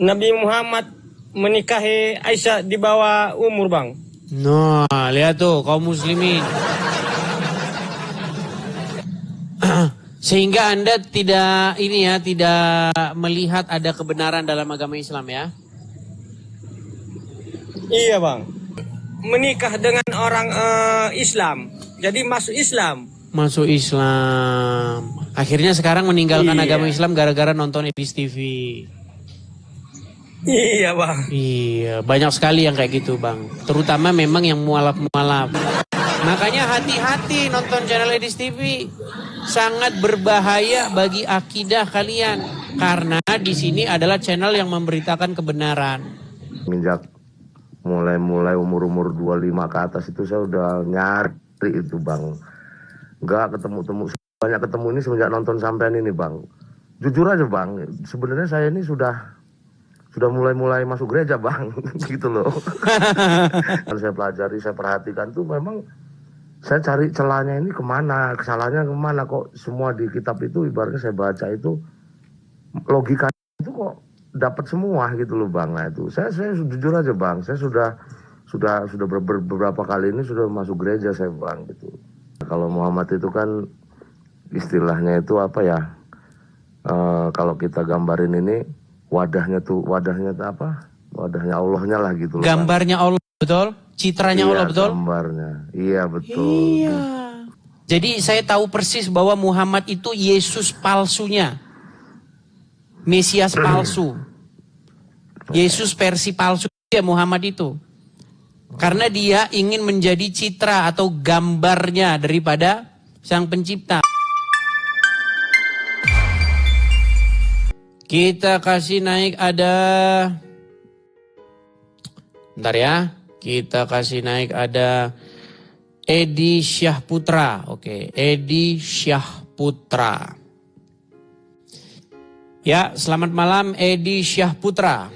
Nabi Muhammad menikahi Aisyah di bawah umur, Bang. Nah, lihat tuh kaum muslimin. Sehingga Anda tidak melihat ada kebenaran dalam agama Islam ya? Iya, Bang. Menikah dengan orang Islam. Jadi masuk Islam. Masuk Islam. Akhirnya sekarang meninggalkan agama Islam gara-gara nonton Edis TV. Iya, Bang. Iya, banyak sekali yang kayak gitu, Bang. Terutama memang yang mualaf-mualaf. Makanya hati-hati nonton channel Edis TV. Sangat berbahaya bagi akidah kalian. Karena di sini adalah channel yang memberitakan kebenaran. Semenjak mulai umur 25 ke atas itu saya udah nyari itu, Bang. Nggak ketemu-temu. Banyak ketemu ini semenjak nonton sampean ini, Bang. Jujur aja, Bang. Sebenarnya saya ini sudah mulai masuk gereja, Bang. Gitu loh. Kan saya pelajari, saya perhatikan tuh memang saya cari celahnya ini kemana, kesalahannya kemana, kok semua di kitab itu ibaratnya saya baca itu logika itu kok dapat semua gitu loh, Bang. Nah itu saya jujur aja, Bang, saya sudah beberapa kali ini sudah masuk gereja saya, Bang, gitu. Kalau Muhammad itu kan istilahnya itu apa ya, kalau kita gambarin ini wadahnya apa, wadahnya Allahnya lah gitu loh, gambarnya Bang. Allah, betul? Citranya Allah, betul? Gambarnya, iya betul. Iya. Jadi saya tahu persis bahwa Muhammad itu Yesus palsunya. Mesias palsu. Yesus versi palsu ya Muhammad itu. Karena dia ingin menjadi citra atau gambarnya daripada Sang Pencipta. Kita kasih naik ada... Bentar ya. Kita kasih naik ada Edi Syahputra. Oke, Edi Syahputra. Ya, selamat malam Edi Syahputra.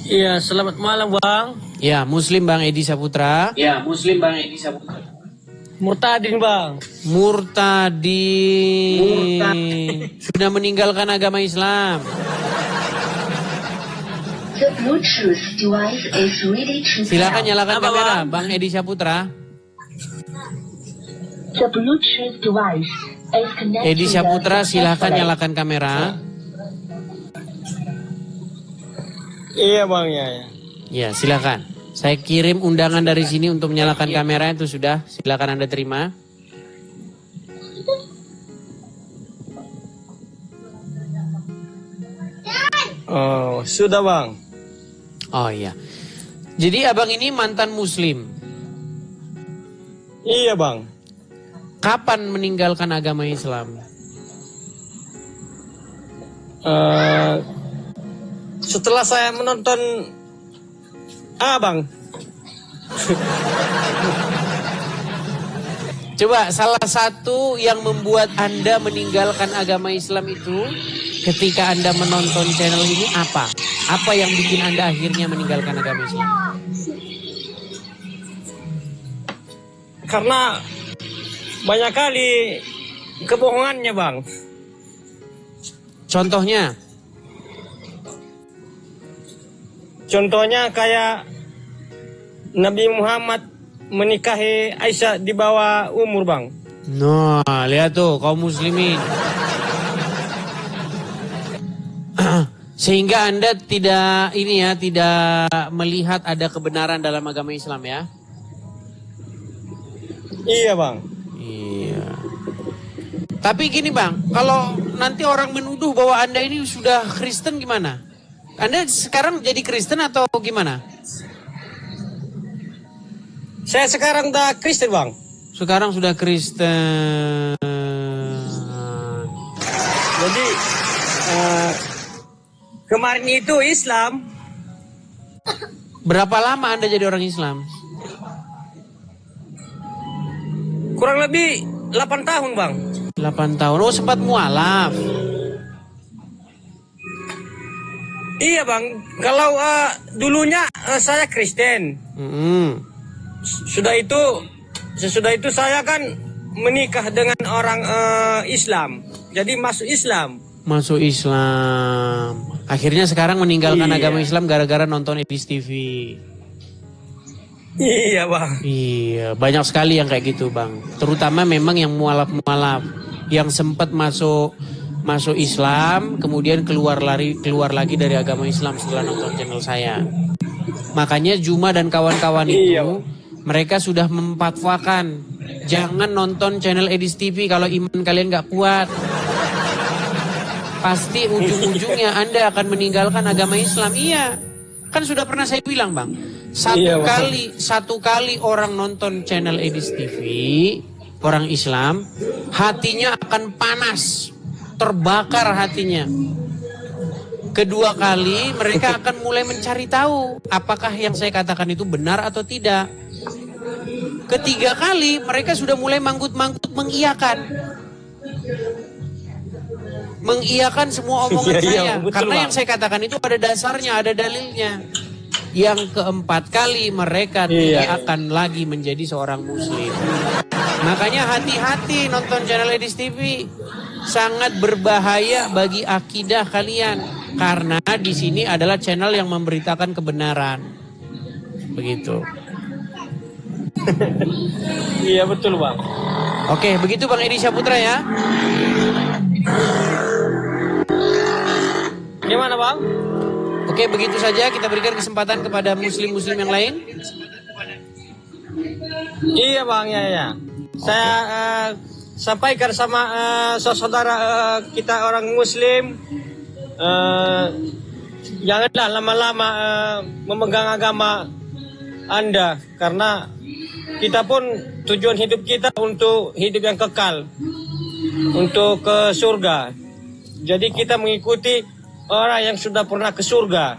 Iya, selamat malam, Bang. Ya, Muslim Bang Edi Syahputra. Ya, Muslim, Bang Edi Syahputra. Murtadin, Bang. Murtadin. Sudah meninggalkan agama Islam. The Bluetooth device is ready to Silakan nyalakan Apa, kamera, Bang? Bang Edi Syahputra. The Bluetooth device is connected. Edi Syahputra, silakan nyalakan kamera. Iya, Bang, ya. Ya, silakan. Saya kirim undangan dari sini untuk menyalakan kamera itu sudah. Silakan Anda terima. Oh, sudah, Bang. Oh iya. Jadi abang ini mantan Muslim. Iya, Bang. Kapan meninggalkan agama Islam? Setelah saya menonton Bang. Coba salah satu yang membuat Anda meninggalkan agama Islam itu ketika Anda menonton channel ini apa? Apa yang bikin Anda akhirnya meninggalkan agama Islam? Karena banyak kali kebohongannya, Bang. Contohnya? Contohnya kayak Nabi Muhammad menikahi Aisyah di bawah umur, Bang. Nah, lihat tuh kaum muslimin. Sehingga Anda tidak melihat ada kebenaran dalam agama Islam ya? Iya, Bang. Iya. Tapi gini, Bang, kalau nanti orang menuduh bahwa Anda ini sudah Kristen gimana? Anda sekarang jadi Kristen atau gimana? Saya sekarang udah Kristen, Bang. Sekarang sudah Kristen. Jadi kemarin itu Islam. Berapa lama Anda jadi orang Islam? Kurang lebih 8 tahun, Bang. 8 tahun. Oh, sempat mualaf. Iya, Bang. Kalau dulunya saya Kristen. Sesudah itu saya kan menikah dengan orang Islam. Jadi masuk Islam. Masuk Islam. Akhirnya sekarang meninggalkan Iya. agama Islam gara-gara nonton Ebis TV. Iya bang. Iya, banyak sekali yang kayak gitu bang. Terutama memang yang mualaf-mualaf, yang sempat masuk Islam, kemudian keluar lagi dari agama Islam setelah nonton channel saya. Makanya Juma dan kawan-kawan Iya, itu, mereka sudah memfatwakan, jangan nonton channel Edis TV kalau iman kalian gak kuat. Pasti ujung-ujungnya Anda akan meninggalkan agama Islam. Iya, kan sudah pernah saya bilang bang. Iya, Bang. Satu kali orang nonton channel Edis TV, orang Islam, hatinya akan panas, terbakar hatinya. Kedua kali mereka akan mulai mencari tahu apakah yang saya katakan itu benar atau tidak. Ketiga kali mereka sudah mulai manggut-manggut mengiyakan semua omongan Iya, saya. betul, Karena Bang. yang saya katakan itu ada dasarnya, ada dalilnya. Yang keempat kali mereka tidak akan lagi menjadi seorang muslim. Makanya hati-hati nonton channel Edis TV. Sangat berbahaya bagi akidah kalian. Karena di sini adalah channel yang memberitakan kebenaran. Begitu. Iya betul bang. Oke, begitu Bang Edi Syaputra ya. Gimana bang? Oke, begitu saja kita berikan kesempatan kepada muslim-muslim yang lain. Iya bang, ya. Saya sampaikan sama saudara kita orang Muslim, janganlah lama-lama memegang agama Anda, karena kita pun tujuan hidup kita untuk hidup yang kekal, untuk ke surga. Jadi kita mengikuti orang yang sudah pernah ke surga.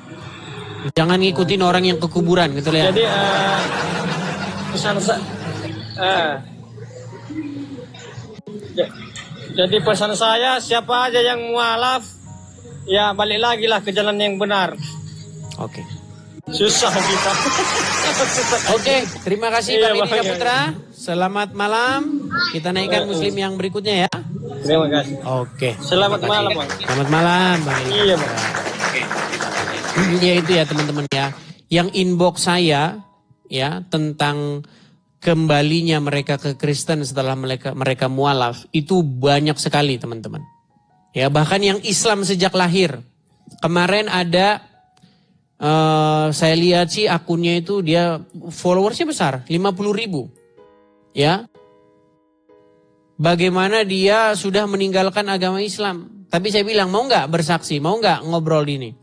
Jangan ngikutin orang yang ke kuburan gitu ya. Jadi pesan jadi pesan saya, siapa aja yang mualaf, ya balik lagi lah ke jalan yang benar. Oke. Susah kita. Oke, terima kasih Iya, Bang Edi Bang. Syaputra. Selamat malam. Kita naikkan muslim yang berikutnya ya. Terima kasih. Oke. Selamat terima kasih. malam, Bang. Selamat malam Bang Edi. Iya, Bang. Ya itu ya teman-teman ya. Yang inbox saya ya tentang kembalinya mereka ke Kristen setelah mereka mualaf itu banyak sekali teman-teman. Ya bahkan yang Islam sejak lahir. Kemarin ada saya lihat sih akunnya itu dia followersnya besar 50.000 ya. Bagaimana dia sudah meninggalkan agama Islam. Tapi saya bilang mau nggak bersaksi, mau nggak ngobrol ini.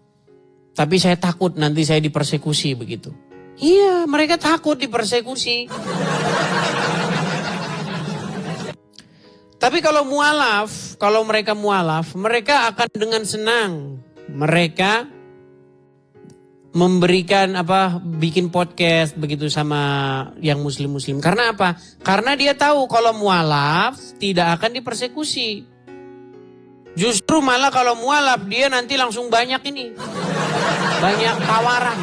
Tapi saya takut nanti saya dipersekusi begitu. Iya, mereka takut dipersekusi. Tapi kalau mereka mualaf, mereka akan dengan senang. Mereka memberikan bikin podcast begitu sama yang muslim-muslim. Karena apa? Karena dia tahu kalau mualaf tidak akan dipersekusi. Justru malah kalau mualaf dia nanti langsung banyak ini. Banyak tawaran.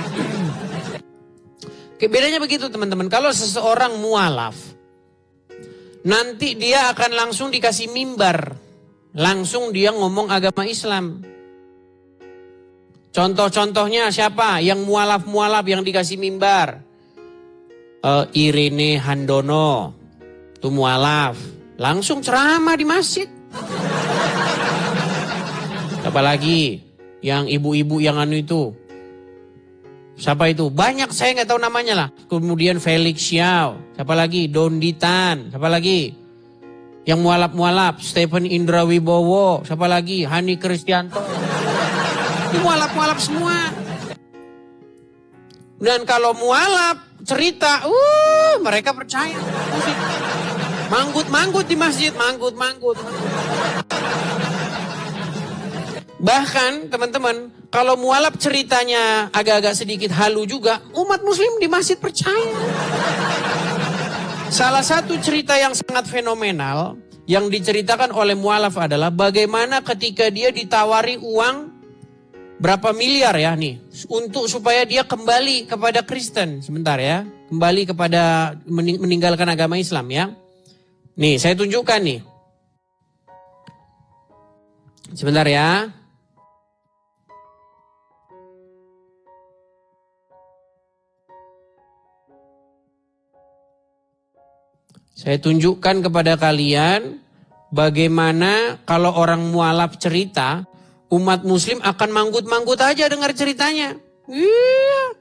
Bedanya begitu teman-teman. Kalau seseorang mualaf, nanti dia akan langsung dikasih mimbar. Langsung dia ngomong agama Islam. Contoh-contohnya siapa? Yang mualaf-mualaf yang dikasih mimbar. Irene Handono. Itu mualaf. Langsung ceramah di masjid. Apalagi yang ibu-ibu yang itu. Siapa itu? Banyak saya nggak tahu namanya lah. Kemudian Felix Xiao. Siapa lagi? Donditan. Siapa lagi? Yang mualaf-mualaf. Stephen Indra Wibowo. Siapa lagi? Hani Kristianto. Itu mualaf-mualaf semua. Dan kalau mualaf cerita, mereka percaya. Manggut-manggut di masjid. Manggut-manggut. Bahkan teman-teman, kalau mualaf ceritanya agak-agak sedikit halu juga, umat muslim di masjid percaya. Salah satu cerita yang sangat fenomenal yang diceritakan oleh mualaf adalah bagaimana ketika dia ditawari uang berapa miliar ya nih, untuk supaya dia kembali kepada Kristen. Sebentar ya, kembali kepada meninggalkan agama Islam ya. Nih, saya tunjukkan nih. Sebentar ya. Saya tunjukkan kepada kalian bagaimana kalau orang mualaf cerita, umat muslim akan manggut-manggut aja dengar ceritanya. Iya.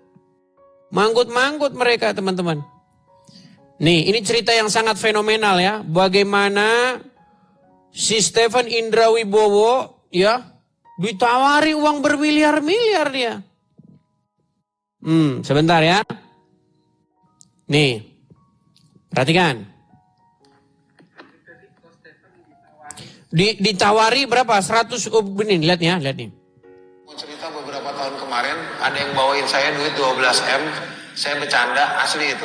Manggut-manggut mereka, teman-teman. Nih, ini cerita yang sangat fenomenal ya. Bagaimana si Stephen Indra Wibowo ya ditawari uang bermiliar-miliar dia. Sebentar ya. Nih, perhatikan. Ditawari berapa? 100, ini lihat ya, lihat nih. Mau cerita beberapa tahun kemarin ada yang bawain saya duit 12M, saya bercanda, asli itu.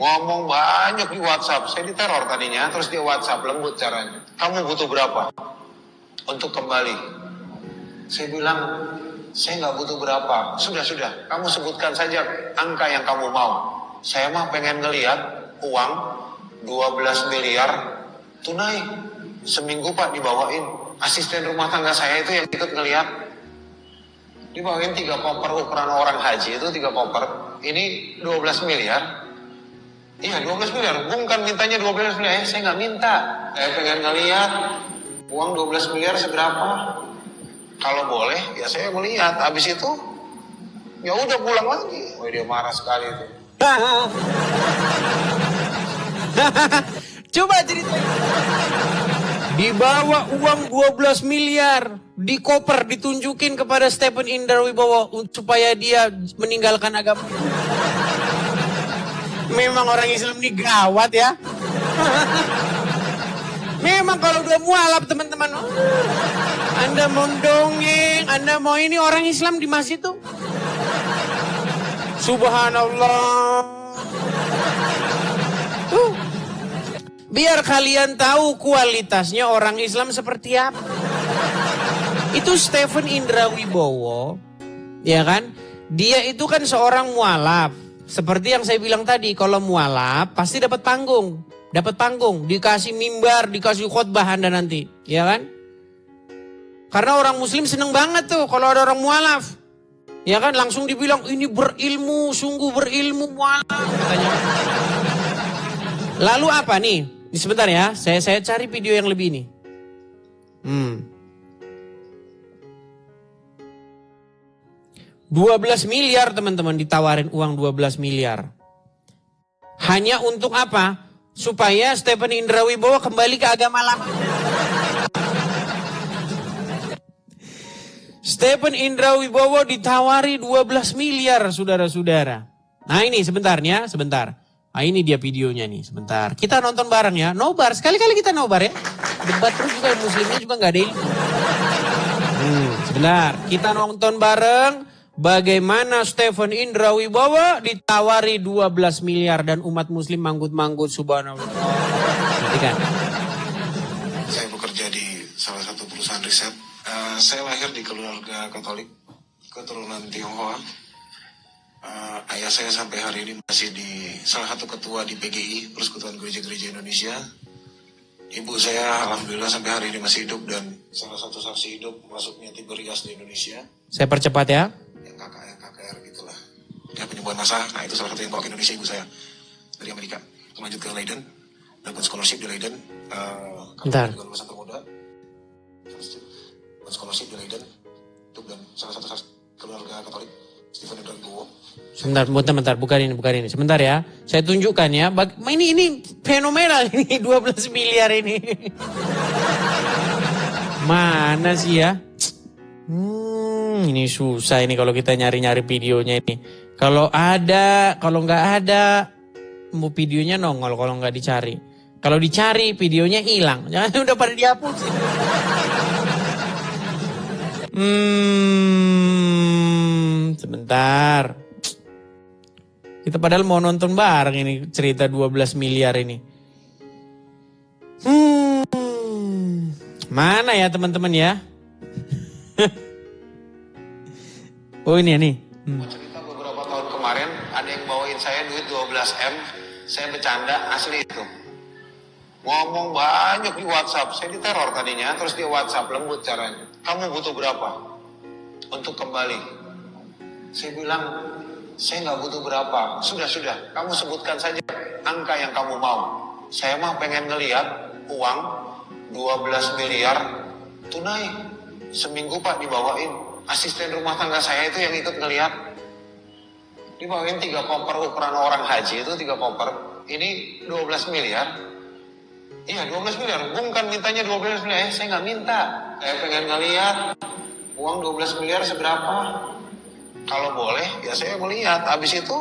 Ngomong banyak di WhatsApp, saya diteror tadinya, terus dia WhatsApp, lembut caranya. Kamu butuh berapa untuk kembali? Saya bilang, saya nggak butuh berapa. Sudah, kamu sebutkan saja angka yang kamu mau. Saya mah pengen ngelihat uang 12 miliar tunai. Seminggu Pak dibawain. Asisten rumah tangga saya itu yang ikut ngelihat. Dibawain 3 koper ukuran orang haji itu 3 koper. Ini 12 miliar. Iya 12 miliar. Bukan mintanya 12 miliar. Saya nggak minta. Saya pengen ngelihat uang 12 miliar seberapa. Kalau boleh ya saya melihat. Habis itu ya udah pulang lagi. Oh dia marah sekali itu. Coba ceritain. Dibawa uang 12 miliar di koper, ditunjukin kepada Stephen Indra Wibowo supaya dia meninggalkan agama. Memang orang Islam ini gawat ya. Memang kalau udah mualaf teman-teman, Anda mau dongeng, Anda mau ini, orang Islam di masjid tuh. Subhanallah. Biar kalian tahu kualitasnya orang Islam seperti apa. Itu Stephen Indra Wibowo, ya kan? Dia itu kan seorang mualaf. Seperti yang saya bilang tadi, kalau mualaf pasti dapat panggung. Dapat panggung, dikasih mimbar, dikasih khotbah Anda nanti, ya kan? Karena orang muslim seneng banget tuh kalau ada orang mualaf. Ya kan, langsung dibilang ini berilmu, sungguh berilmu mualaf katanya. Lalu apa nih? Ini sebentar ya, saya cari video yang lebih ini. 12 miliar teman-teman, ditawarin uang 12 miliar. Hanya untuk apa? Supaya Stephen Indra Wibowo kembali ke agama lama. Stephen Indra Wibowo ditawari 12 miliar saudara-saudara. Nah ini sebentarnya, sebentar. Nah ini dia videonya nih, sebentar. Kita nonton bareng ya, nobar. Sekali-kali kita nobar ya. Debat terus juga, muslimnya juga gak ada ini. Sebentar, kita nonton bareng. Bagaimana Stephen Indra Wibowo ditawari 12 miliar dan umat muslim manggut-manggut, subhanallah. Perhatikan. Saya bekerja di salah satu perusahaan riset. Saya lahir di keluarga Katolik, keturunan Tionghoa. Ayah saya sampai hari ini masih di salah satu ketua di PGI, Persekutuan Gereja-Gereja Indonesia. Ibu saya alhamdulillah sampai hari ini masih hidup dan salah satu saksi hidup masuknya Tiberias di Indonesia. Saya percepat ya. Yang KKR gitulah. Dia penyembuhan massa. Nah itu salah satu yang bawa ke Indonesia ibu saya dari Amerika. Lanjut ke Leiden, dapat scholarship di Leiden. Bentar. Lulusan termuda. Dapat scholarship di Leiden. Itu dan salah satu keluarga Katolik. Stephen Indra Wibowo. Sebentar, bukan ini. Sebentar ya, saya tunjukkan ya. Ini fenomenal ini 12 miliar ini. Mana sih ya? Ini susah ini kalau kita nyari-nyari videonya ini. Kalau ada, kalau nggak ada, mau videonya nongol kalau nggak dicari. Kalau dicari videonya hilang. Jangan udah pada dihapus. Sebentar. Kita padahal mau nonton bareng ini cerita 12 miliar ini. Mana ya teman-teman ya? Oh ini nih. Cerita beberapa tahun kemarin ada yang bawain saya duit 12M. Saya bercanda, asli itu. Ngomong banyak di WhatsApp. Saya diteror tadinya, terus dia WhatsApp, lembut caranya. Kamu butuh berapa untuk kembali? Saya bilang, saya nggak butuh berapa. Sudah, kamu sebutkan saja angka yang kamu mau. Saya mah pengen ngelihat uang 12 miliar tunai. Seminggu Pak dibawain. Asisten rumah tangga saya itu yang ikut ngelihat. Dibawain 3 koper ukuran orang haji itu 3 koper. Ini 12 miliar. Iya 12 miliar. Bukan mintanya 12 miliar. Saya nggak minta. Saya pengen ngelihat uang 12 miliar seberapa. Kalau boleh ya saya melihat. Habis itu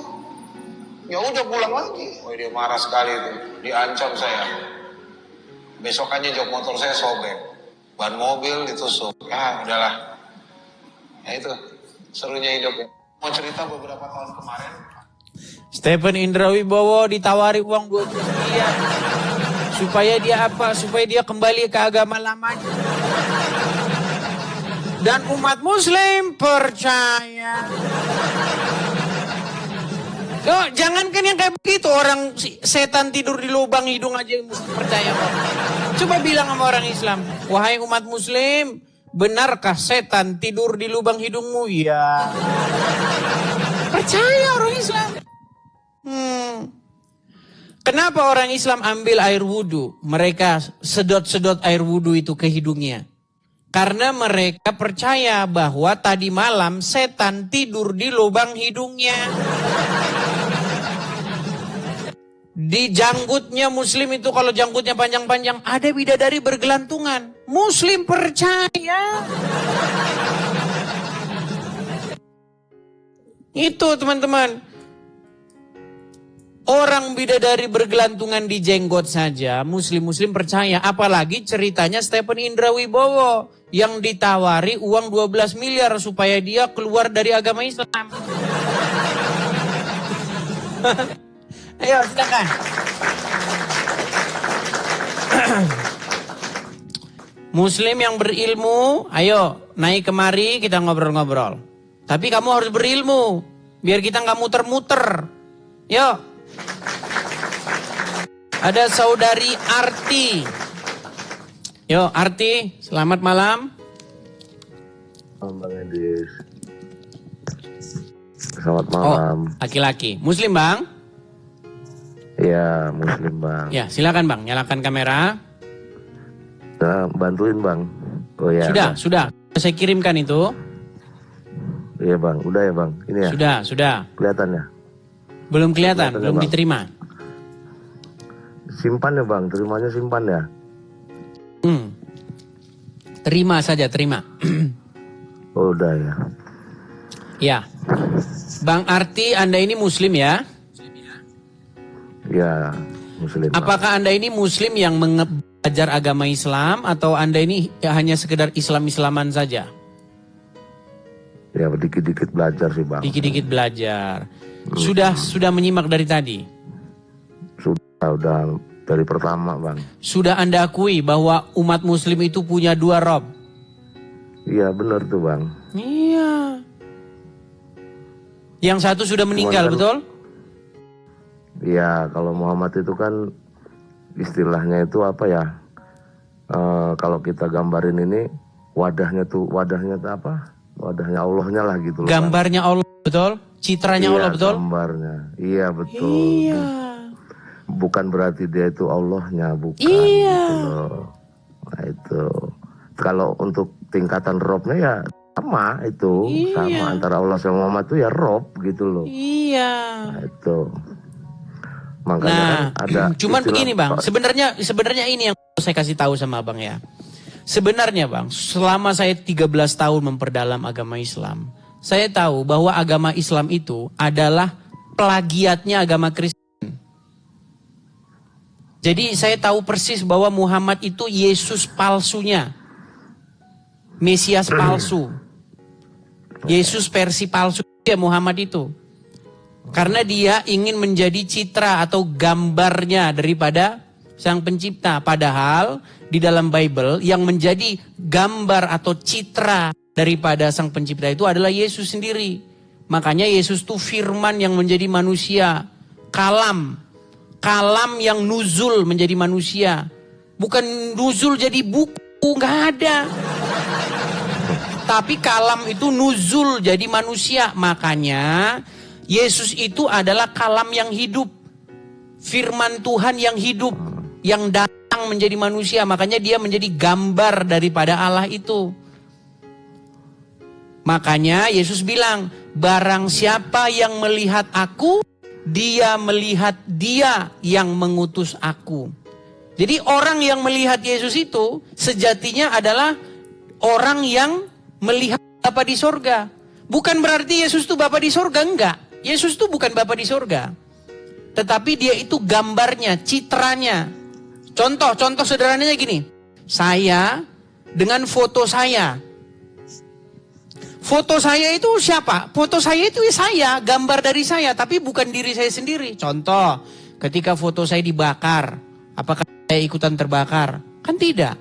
ya udah pulang lagi. Oh dia marah sekali itu. Diancam saya. Besokannya jok motor saya sobek. Ban mobil ditusuk. Ya udahlah. Ya itu serunya hidup ya. Mau cerita beberapa tahun kemarin. Stephen Indra Wibowo ditawari uang 20 miliar. Supaya dia apa? Supaya dia kembali ke agama lamanya. Dan umat muslim percaya. Loh, jangankan yang kayak begitu. Orang setan tidur di lubang hidung aja yang muslim percaya kok. Coba bilang sama orang Islam. Wahai umat muslim, benarkah setan tidur di lubang hidungmu? Iya. Percaya orang Islam. Kenapa orang Islam ambil air wudhu? Mereka sedot-sedot air wudhu itu ke hidungnya. Karena mereka percaya bahwa tadi malam setan tidur di lubang hidungnya. Di janggutnya muslim itu kalau janggutnya panjang-panjang ada bidadari bergelantungan. Muslim percaya. Itu teman-teman. Orang bidadari bergelantungan di jenggot saja muslim-muslim percaya. Apalagi ceritanya Stephen Indra Wibowo yang ditawari uang 12 miliar supaya dia keluar dari agama Islam. Ayo silakan. Muslim yang berilmu, ayo naik kemari kita ngobrol-ngobrol. Tapi kamu harus berilmu, biar kita nggak muter-muter. Yuk. Ada saudari Arti. Yo Arti, selamat malam. Bang Edis. Selamat malam. Oh, laki-laki. Muslim bang? Iya, muslim bang. Ya, silakan bang, nyalakan kamera. Nah, bantuin bang. Oh ya. Sudah. Saya kirimkan itu. Iya bang, udah ya bang. Ini ya. Sudah. Kelihatannya. Belum kelihatan, belum bang. diterima. Simpan ya bang, terimanya simpan ya. Terima saja, terima. Oh udah ya. Ya. Bang Arti, Anda ini muslim ya? Ya, muslim. Apakah Anda ini muslim yang belajar agama Islam atau Anda ini hanya sekedar Islam-Islaman saja? Ya, dikit-dikit belajar sih bang. Dikit-dikit belajar. Sudah menyimak dari tadi? Udah dari pertama bang. Sudah Anda akui bahwa umat muslim itu punya 2 Rob? Iya benar tuh bang. Iya. Yang satu sudah meninggal, Cuman kan, betul? Iya, kalau Muhammad itu kan istilahnya itu apa ya? Kalau kita gambarin ini wadahnya tuh apa? Wadahnya Allahnya lah gitu loh. Gambarnya Allah, betul? Citranya iya, Allah, betul? Gambarnya, iya betul. Iya. Bukan berarti dia itu Allahnya, bukan. Iya. Gitu loh. Nah itu. Kalau untuk tingkatan Robnya ya sama itu, Iya. sama antara Allah sama Muhammad itu ya Rob gitu loh. Iya. Nah itu. Makanya kan ada cuman istilah, begini bang, sebenarnya ini yang saya kasih tahu sama abang ya. Sebenarnya bang, selama saya 13 tahun memperdalam agama Islam, saya tahu bahwa agama Islam itu adalah plagiatnya agama Kristen. Jadi saya tahu persis bahwa Muhammad itu Yesus palsunya. Mesias palsu. Yesus versi palsu ya Muhammad itu. Karena dia ingin menjadi citra atau gambarnya daripada sang pencipta. Padahal di dalam Bible yang menjadi gambar atau citra daripada sang pencipta itu adalah Yesus sendiri. Makanya Yesus itu firman yang menjadi manusia. Kalam. kalam yang nuzul menjadi manusia. Bukan nuzul jadi buku, nggak ada. Tapi kalam itu nuzul jadi manusia. Makanya Yesus itu adalah kalam yang hidup. Firman Tuhan yang hidup. Yang datang menjadi manusia. Makanya dia menjadi gambar daripada Allah itu. Makanya Yesus bilang, barang siapa yang melihat aku, dia melihat dia yang mengutus aku. Jadi orang yang melihat Yesus itu sejatinya adalah orang yang melihat Bapa di sorga. Bukan berarti Yesus itu Bapa di sorga, enggak. Yesus itu bukan Bapa di sorga. Tetapi dia itu gambarnya, citranya. Contoh sederhananya gini. Saya dengan foto saya. Foto saya itu siapa? Foto saya itu saya, gambar dari saya. Tapi bukan diri saya sendiri. Contoh, ketika foto saya dibakar. Apakah saya ikutan terbakar? Kan tidak.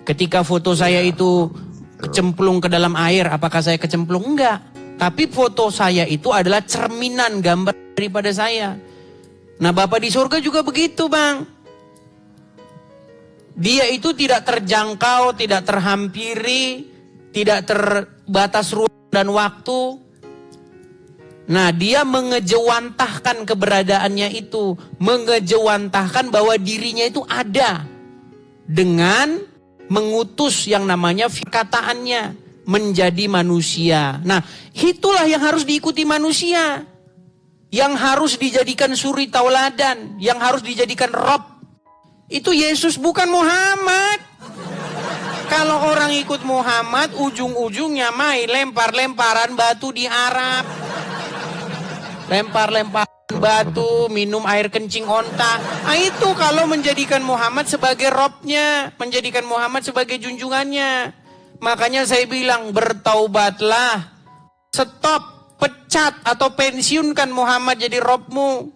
Ketika foto saya itu kecemplung ke dalam air, apakah saya kecemplung? Enggak. Tapi foto saya itu adalah cerminan gambar daripada saya. Nah, Bapa di surga juga begitu, Bang. Dia itu tidak terjangkau, tidak terhampiri, tidak terbatas ruang dan waktu. Nah, dia mengejewantahkan keberadaannya itu. Mengejewantahkan bahwa dirinya itu ada. Dengan mengutus yang namanya perkataannya. Menjadi manusia. Nah, itulah yang harus diikuti manusia. Yang harus dijadikan suri tauladan. Yang harus dijadikan rob. Itu Yesus, bukan Muhammad. Kalau orang ikut Muhammad, ujung-ujungnya main lempar-lemparan batu di Arab. Lempar-lempar batu, minum air kencing onta. Nah, itu kalau menjadikan Muhammad sebagai robnya, menjadikan Muhammad sebagai junjungannya. Makanya saya bilang, bertaubatlah. Stop, pecat atau pensiunkan Muhammad jadi robmu.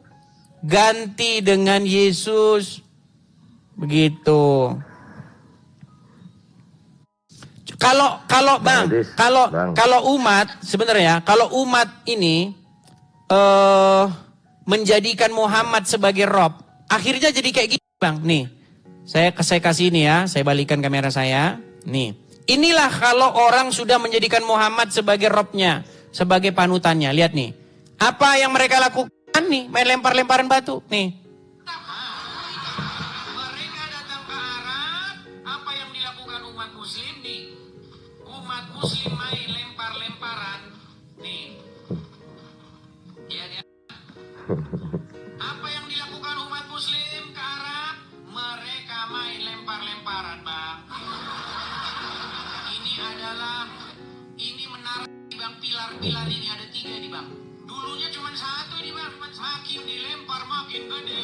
Ganti dengan Yesus. Begitu. Kalau Bang, kalau umat sebenarnya, kalau umat ini menjadikan Muhammad sebagai rob, akhirnya jadi kayak gini, Bang. Nih, saya kasih ini ya, saya balikan kamera saya. Nih, inilah kalau orang sudah menjadikan Muhammad sebagai robnya, sebagai panutannya. Lihat nih, apa yang mereka lakukan nih, main lempar-lemparan batu. Nih. Mereka datang ke Arab, apa yang dilakukan umat Muslim nih? Umat Muslim main lempar-lemparan. Nih. Ya. Apa yang dilakukan umat Muslim ke Arab? Mereka main lempar-lemparan, Bang. Ini menara, Bang, pilar-pilar ini ada 3 nih, Bang. Dulunya cuma 1 nih, Bang. Makin dilempar makin gede.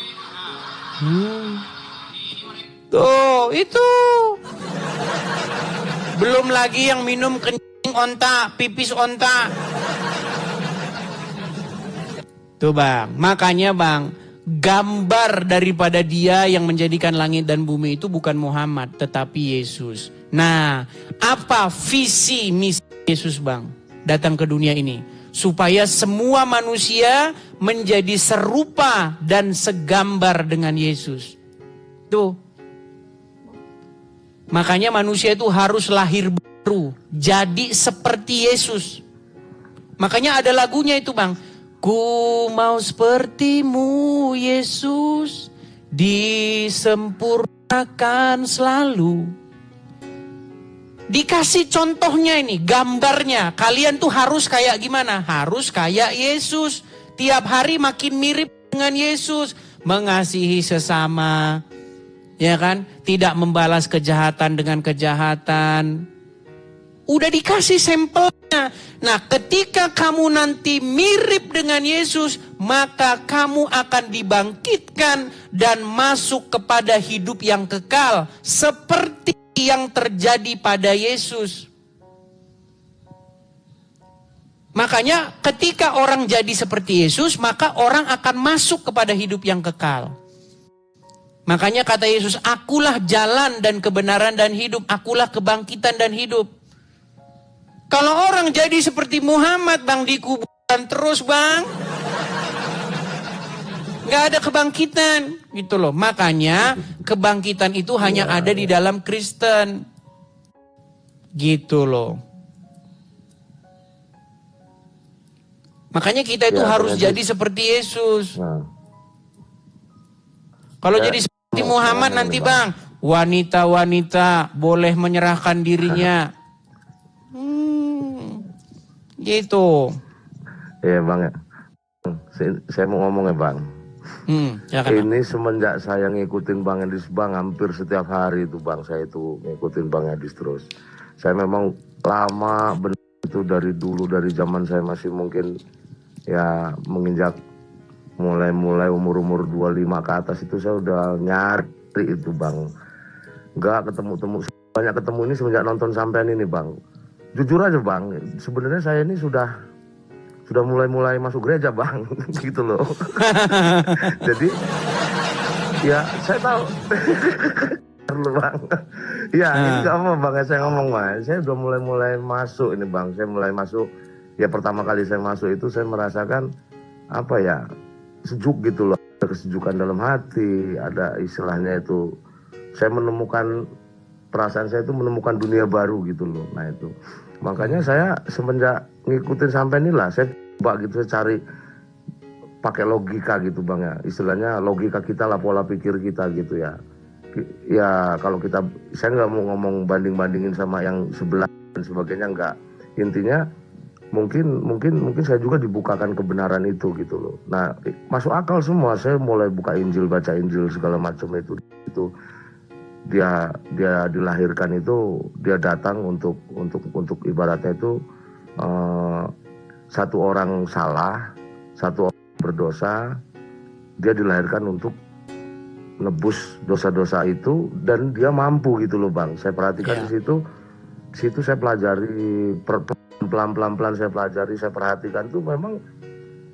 Nah. Ini mereka. Tuh, itu. Belum lagi yang minum kencing onta, pipis onta. Tuh, Bang, makanya, Bang, gambar daripada dia yang menjadikan langit dan bumi itu bukan Muhammad, tetapi Yesus. Nah, apa visi misi Yesus, Bang, datang ke dunia ini? Supaya semua manusia menjadi serupa dan segambar dengan Yesus. Tuh. Makanya manusia itu harus lahir baru, jadi seperti Yesus. Makanya ada lagunya itu, Bang. Ku mau sepertimu Yesus, disempurnakan selalu. Dikasih contohnya ini, gambarnya. Kalian tuh harus kayak gimana? Harus kayak Yesus. Tiap hari makin mirip dengan Yesus. Mengasihi sesama. Ya kan? Tidak membalas kejahatan dengan kejahatan. Udah dikasih sampelnya. Nah, ketika kamu nanti mirip dengan Yesus, maka kamu akan dibangkitkan dan masuk kepada hidup yang kekal. Seperti yang terjadi pada Yesus. Makanya ketika orang jadi seperti Yesus, maka orang akan masuk kepada hidup yang kekal. Makanya kata Yesus, akulah jalan dan kebenaran dan hidup. Akulah kebangkitan dan hidup. Kalau orang jadi seperti Muhammad, Bang, di kuburan terus, Bang. Nggak ada kebangkitan gitu loh. Makanya kebangkitan itu hanya ada di dalam Kristen. Gitu loh. Makanya kita itu harus jadi seperti Yesus. Nah, Kalau jadi seperti Muhammad nanti Bang, wanita-wanita boleh menyerahkan dirinya. Gitu. iya Bang ya. Saya mau ngomong ya Bang. Ya kan, Bang? Ini semenjak saya ngikutin Bang Edis Bang, hampir setiap hari itu Bang, saya itu ngikutin Bang Edis terus. Saya memang lama benar itu dari dulu, dari zaman saya masih mungkin ya menginjak mulai umur 25 ke atas itu saya udah nyari itu Bang. Nggak ketemu-temu, banyak ketemu ini semenjak nonton sampean ini Bang. Jujur aja Bang, sebenarnya saya ini sudah mulai masuk gereja Bang, gitu loh. Jadi ya saya tahu perlu Bang. Ya ini gak apa Bang, saya ngomong Bang. Saya udah mulai masuk ini Bang. Saya mulai masuk. Ya pertama kali saya masuk itu saya merasakan apa ya, sejuk gitu loh. Ada kesejukan dalam hati. Ada istilahnya itu. Saya menemukan perasaan saya itu menemukan dunia baru gitu loh. Nah itu. Makanya saya semenjak ngikutin sampai inilah saya coba gitu, saya cari pakai logika gitu Bang ya. Istilahnya logika kita lah, pola pikir kita gitu ya. Ya kalau kita, saya nggak mau ngomong banding-bandingin sama yang sebelah dan sebagainya, nggak. Intinya mungkin saya juga dibukakan kebenaran itu gitu loh. Nah masuk akal semua. Saya mulai buka Injil, baca Injil segala macam itu. Dia dilahirkan itu, dia datang untuk ibaratnya itu satu orang salah, satu orang berdosa, dia dilahirkan untuk nebus dosa-dosa itu, dan dia mampu gitu loh Bang. Saya perhatikan di situ saya pelajari pelan-pelan saya pelajari, saya perhatikan tuh memang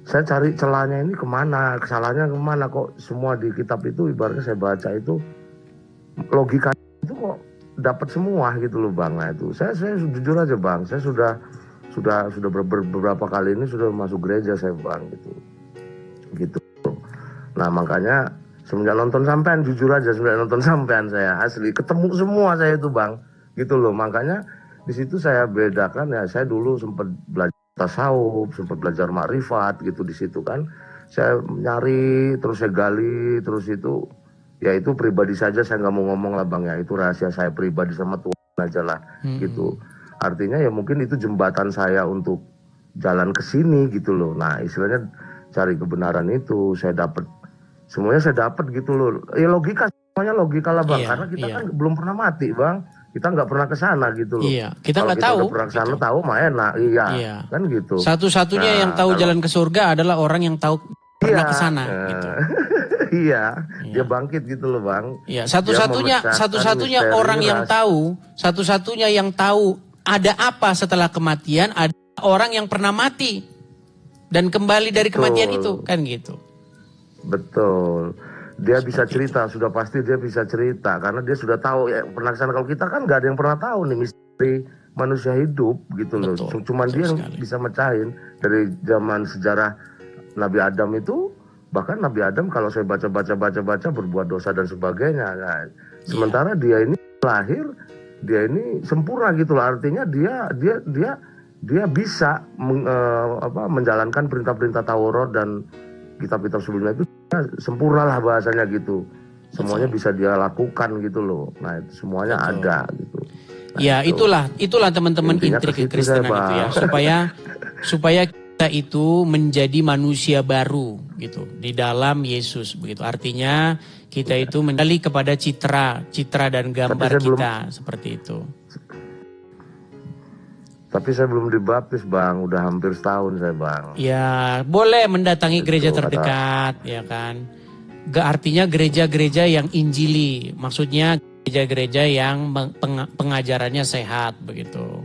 saya cari celahnya ini kemana, kesalahannya kemana, kok semua di kitab itu ibaratnya saya baca itu logika itu kok dapat semua gitu loh Bang. Nah itu saya jujur aja Bang, saya sudah beberapa kali ini sudah masuk gereja saya Bang gitu. Nah makanya semenjak nonton sampean, jujur aja semenjak nonton sampean saya asli ketemu semua saya itu Bang gitu loh. Makanya di situ saya bedakan ya, saya dulu sempat belajar tasawuf, sempat belajar makrifat gitu di situ kan. Saya nyari terus saya gali terus itu ya itu pribadi saja, saya nggak mau ngomong lah Bang ya, itu rahasia saya pribadi sama Tuhan aja lah gitu. Artinya ya mungkin itu jembatan saya untuk jalan ke sini gitu loh. Nah istilahnya cari kebenaran itu semuanya saya dapat gitu loh. Ya logika, semuanya logika lah Bang, karena kita kan belum pernah mati Bang, kita nggak pernah ke sana gitu loh. Kita nggak tahu. Kalau kita pernah ke sana tahu mah enak, kan gitu. Satu-satunya yang tahu jalan ke surga adalah orang yang tahu pernah ke sana. Gitu. Dia bangkit gitu loh Bang. Iya, satu-satunya orang yang tahu, satu-satunya yang tahu ada apa setelah kematian, ada orang yang pernah mati dan kembali dari kematian itu, kan gitu. Betul. Dia bisa cerita, sudah pasti dia bisa cerita karena dia sudah tahu ya pernah kesana. Kalau kita kan nggak ada yang pernah tahu nih misteri manusia hidup gitu loh. Cuman dia yang bisa mecahin dari zaman sejarah Nabi Adam itu. Bahkan Nabi Adam kalau saya baca berbuat dosa dan sebagainya. Nah, sementara dia ini lahir, dia ini sempurna gitu loh. Artinya dia bisa menjalankan perintah-perintah Taurat dan kitab-kitab sebelumnya itu sempurna lah bahasanya gitu. Semuanya bisa dia lakukan gitu loh. Nah itu semuanya ada gitu. Nah, ya itulah teman-teman intrik kekristenan itu ya, supaya kita itu menjadi manusia baru gitu di dalam Yesus begitu. Artinya kita itu kembali kepada citra dan gambar kita seperti itu. Tapi saya belum dibaptis Bang, udah hampir setahun saya Bang. Ya boleh mendatangi gereja terdekat ya kan. Artinya gereja-gereja yang injili, maksudnya gereja-gereja yang pengajarannya sehat begitu.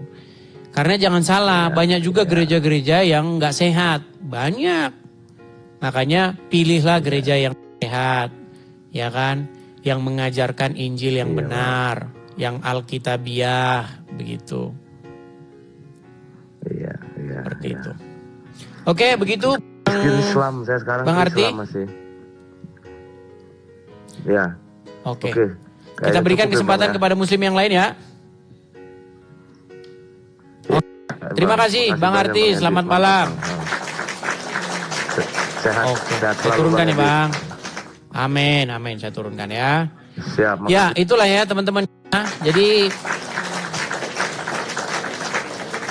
Karena jangan salah, banyak juga gereja-gereja yang nggak sehat, banyak. Makanya pilihlah gereja yang sehat, ya kan, yang mengajarkan Injil yang benar, yang Alkitabiah, begitu. Iya. Seperti itu. Oke, begitu. Islam saya sekarang Bang Arti. Islam masih. Ya. Oke. Oke. Kita Kayaknya berikan cukup ya, kesempatan Bang, ya. kepada muslim yang lain ya. Terima kasih Bang banyak, Arti, Edi. selamat Mantap, malam. Bang. Sehat, Oke, sehat saya selalu, turunkan nih Edi. Bang. Amin, amin, saya turunkan ya. Siap, Ya, makasih. itulah ya teman-teman. Jadi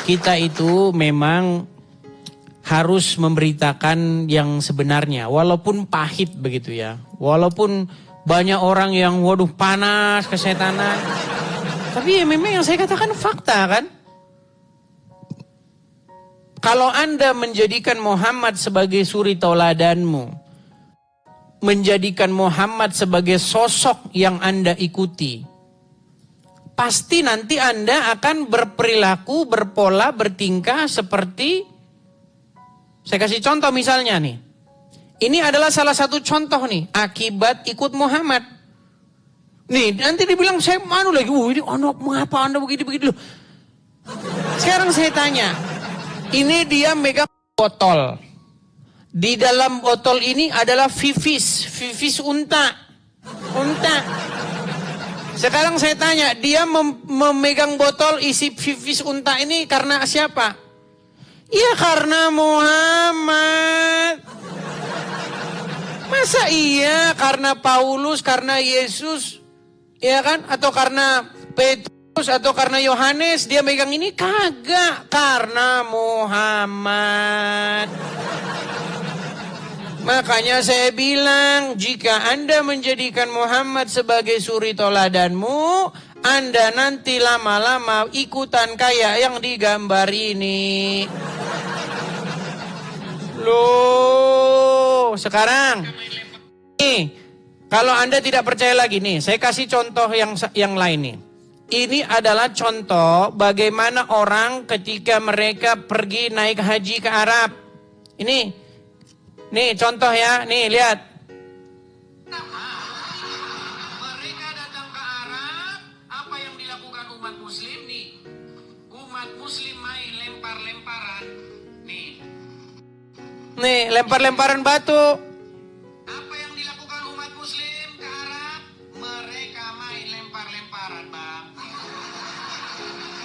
kita itu memang harus memberitakan yang sebenarnya, walaupun pahit begitu ya. Walaupun banyak orang yang waduh panas kesetanan. Tapi ya memang yang saya katakan fakta kan. Kalau Anda menjadikan Muhammad sebagai suri tauladanmu, menjadikan Muhammad sebagai sosok yang Anda ikuti, pasti nanti Anda akan berperilaku, berpola, bertingkah seperti, saya kasih contoh misalnya nih. Ini adalah salah satu contoh nih, akibat ikut Muhammad. Nih, nanti dibilang saya manu lagi, ini anak mengapa Anda begitu-begitu loh. Sekarang saya tanya, ini dia megang botol. Di dalam botol ini adalah vivis unta. Unta. Sekarang saya tanya, dia memegang botol isi vivis unta ini karena siapa? Ya karena Muhammad. Masa iya karena Paulus, karena Yesus, ya kan? Atau karena Petrus, atau karena Yohanes dia megang ini? Kagak, karena Muhammad. Makanya saya bilang, jika Anda menjadikan Muhammad sebagai suri toladanmu, Anda nanti lama-lama ikutan kayak yang digambar ini. Loh, sekarang nih, kalau Anda tidak percaya lagi nih, saya kasih contoh yang lain nih. Ini adalah contoh bagaimana orang ketika mereka pergi naik haji ke Arab. Ini, nih contoh ya, nih lihat. Mereka datang ke Arab, apa yang dilakukan umat muslim nih? Umat muslim main lempar-lemparan. Nih, lempar-lemparan batu. Apa yang dilakukan umat muslim ke Arab? Mereka main lempar-lemparan, Bang.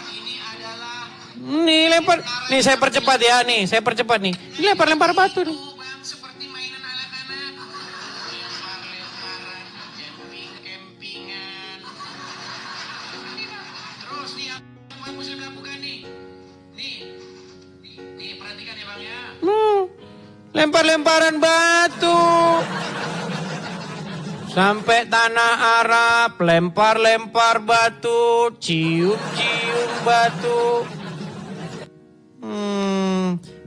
Ini adalah... Nih, lempar. Nih, saya percepat ya. Nih, saya percepat nih. Ini lempar-lempar batu nih. Bang, seperti mainan anak-anak. Lempar-lemparan, camping-campingan. Terus nih, apa yang umat muslim lakukan nih? Nih, perhatikan ya, Bang ya. Lempar-lemparan batu. Sampai tanah Arab, lempar-lempar batu, cium-cium batu.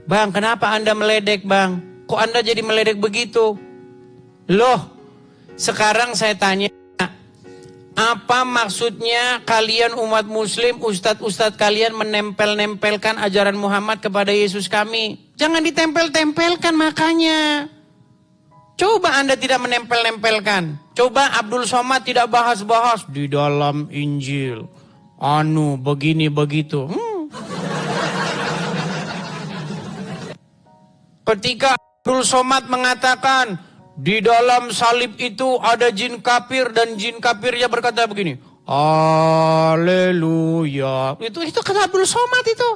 Bang, kenapa Anda meledek, Bang? Kok Anda jadi meledek begitu? Loh, sekarang saya tanya, apa maksudnya kalian umat muslim, ustadz-ustadz kalian menempel-nempelkan ajaran Muhammad kepada Yesus kami? Jangan ditempel-tempelkan makanya. Coba Anda tidak menempel-nempelkan. Coba Abdul Somad tidak bahas-bahas di dalam Injil. Begini begitu. Ketika Abdul Somad mengatakan di dalam salib itu ada jin kafir dan jin kafirnya berkata begini, haleluya. Itu kata Abdul Somad itu.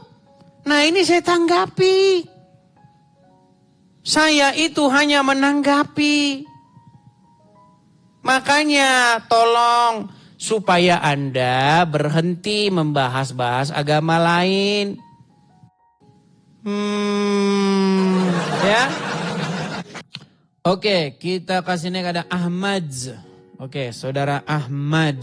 Nah, ini saya tanggapi. Saya itu hanya menanggapi. Makanya tolong supaya Anda berhenti membahas-bahas agama lain. Ya. Oke, kita kasih naik ada Ahmad. Oke, saudara Ahmad.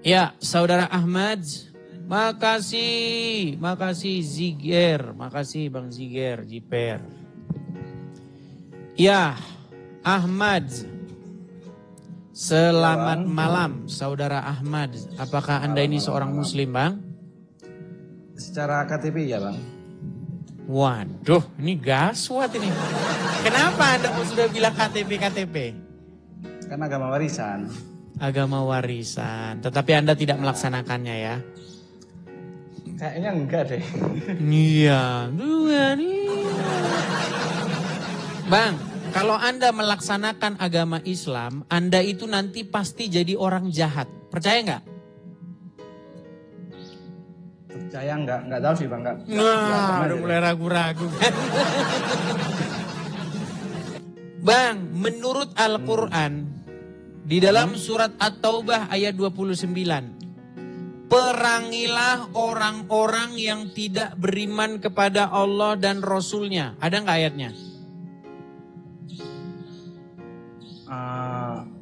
Ya, saudara Ahmad. Makasih Ziger, makasih Bang Ziger, Jiper. Ya, Ahmad. Selamat malam, saudara Ahmad. Apakah Anda ini seorang muslim, Bang? Secara KTP ya, Bang. Waduh, ini gaswat ini. Kenapa Anda sudah bilang KTP? Karena agama warisan. Agama warisan, tetapi Anda tidak melaksanakannya ya? Kayaknya enggak deh. Iya, Bang, Kalau Anda melaksanakan agama Islam, Anda itu nanti pasti jadi orang jahat. Percaya nggak? Percaya nggak tahu sih bang. Nggak Nah, pernah udah gitu. mulai ragu-ragu kan. Bang, menurut Al-Quran, di dalam surat At-Taubah ayat 29, perangilah orang-orang yang tidak beriman kepada Allah dan Rasul-Nya. Ada nggak ayatnya?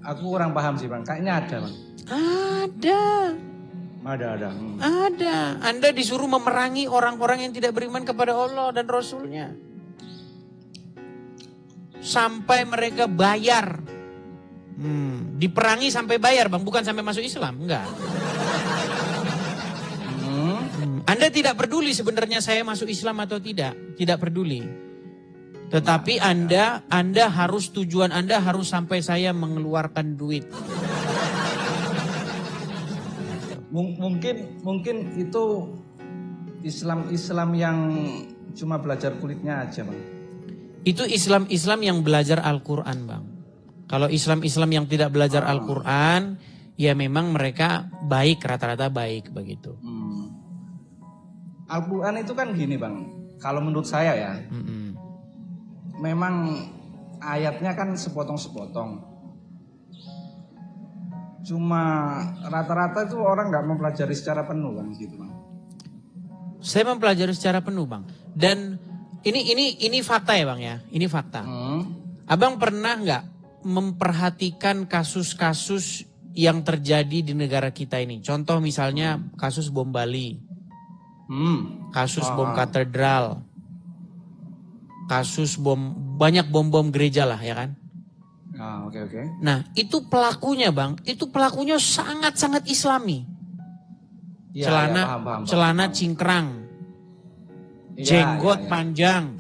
Aku kurang paham sih bang. Kayaknya ada bang. Ada. Ada. Ada. Anda disuruh memerangi orang-orang yang tidak beriman kepada Allah dan Rasul-Nya. Sampai mereka bayar. Diperangi sampai bayar bang, bukan sampai masuk Islam. Enggak. Anda tidak peduli sebenarnya saya masuk Islam atau tidak. Tidak peduli. Tetapi Anda harus, tujuan Anda harus sampai saya mengeluarkan duit. Mungkin itu Islam yang cuma belajar kulitnya aja bang. Itu Islam yang belajar Al-Quran bang. Kalau Islam yang tidak belajar Al-Quran, ya memang mereka baik, rata-rata baik begitu. Al-Quran itu kan gini bang. Kalau menurut saya ya, memang ayatnya kan sepotong-sepotong. Cuma rata-rata itu orang nggak mempelajari secara penuh bang, gitu bang. Saya mempelajari secara penuh bang. Dan ini fakta ya bang ya. Ini fakta. Abang pernah nggak memperhatikan kasus-kasus yang terjadi di negara kita ini? Contoh misalnya kasus bom Bali, kasus bom katedral, kasus banyak bom gereja lah ya kan. Oke. Nah itu pelakunya bang, itu pelakunya sangat-sangat Islami. Ya, celana cingkrang, jenggot panjang.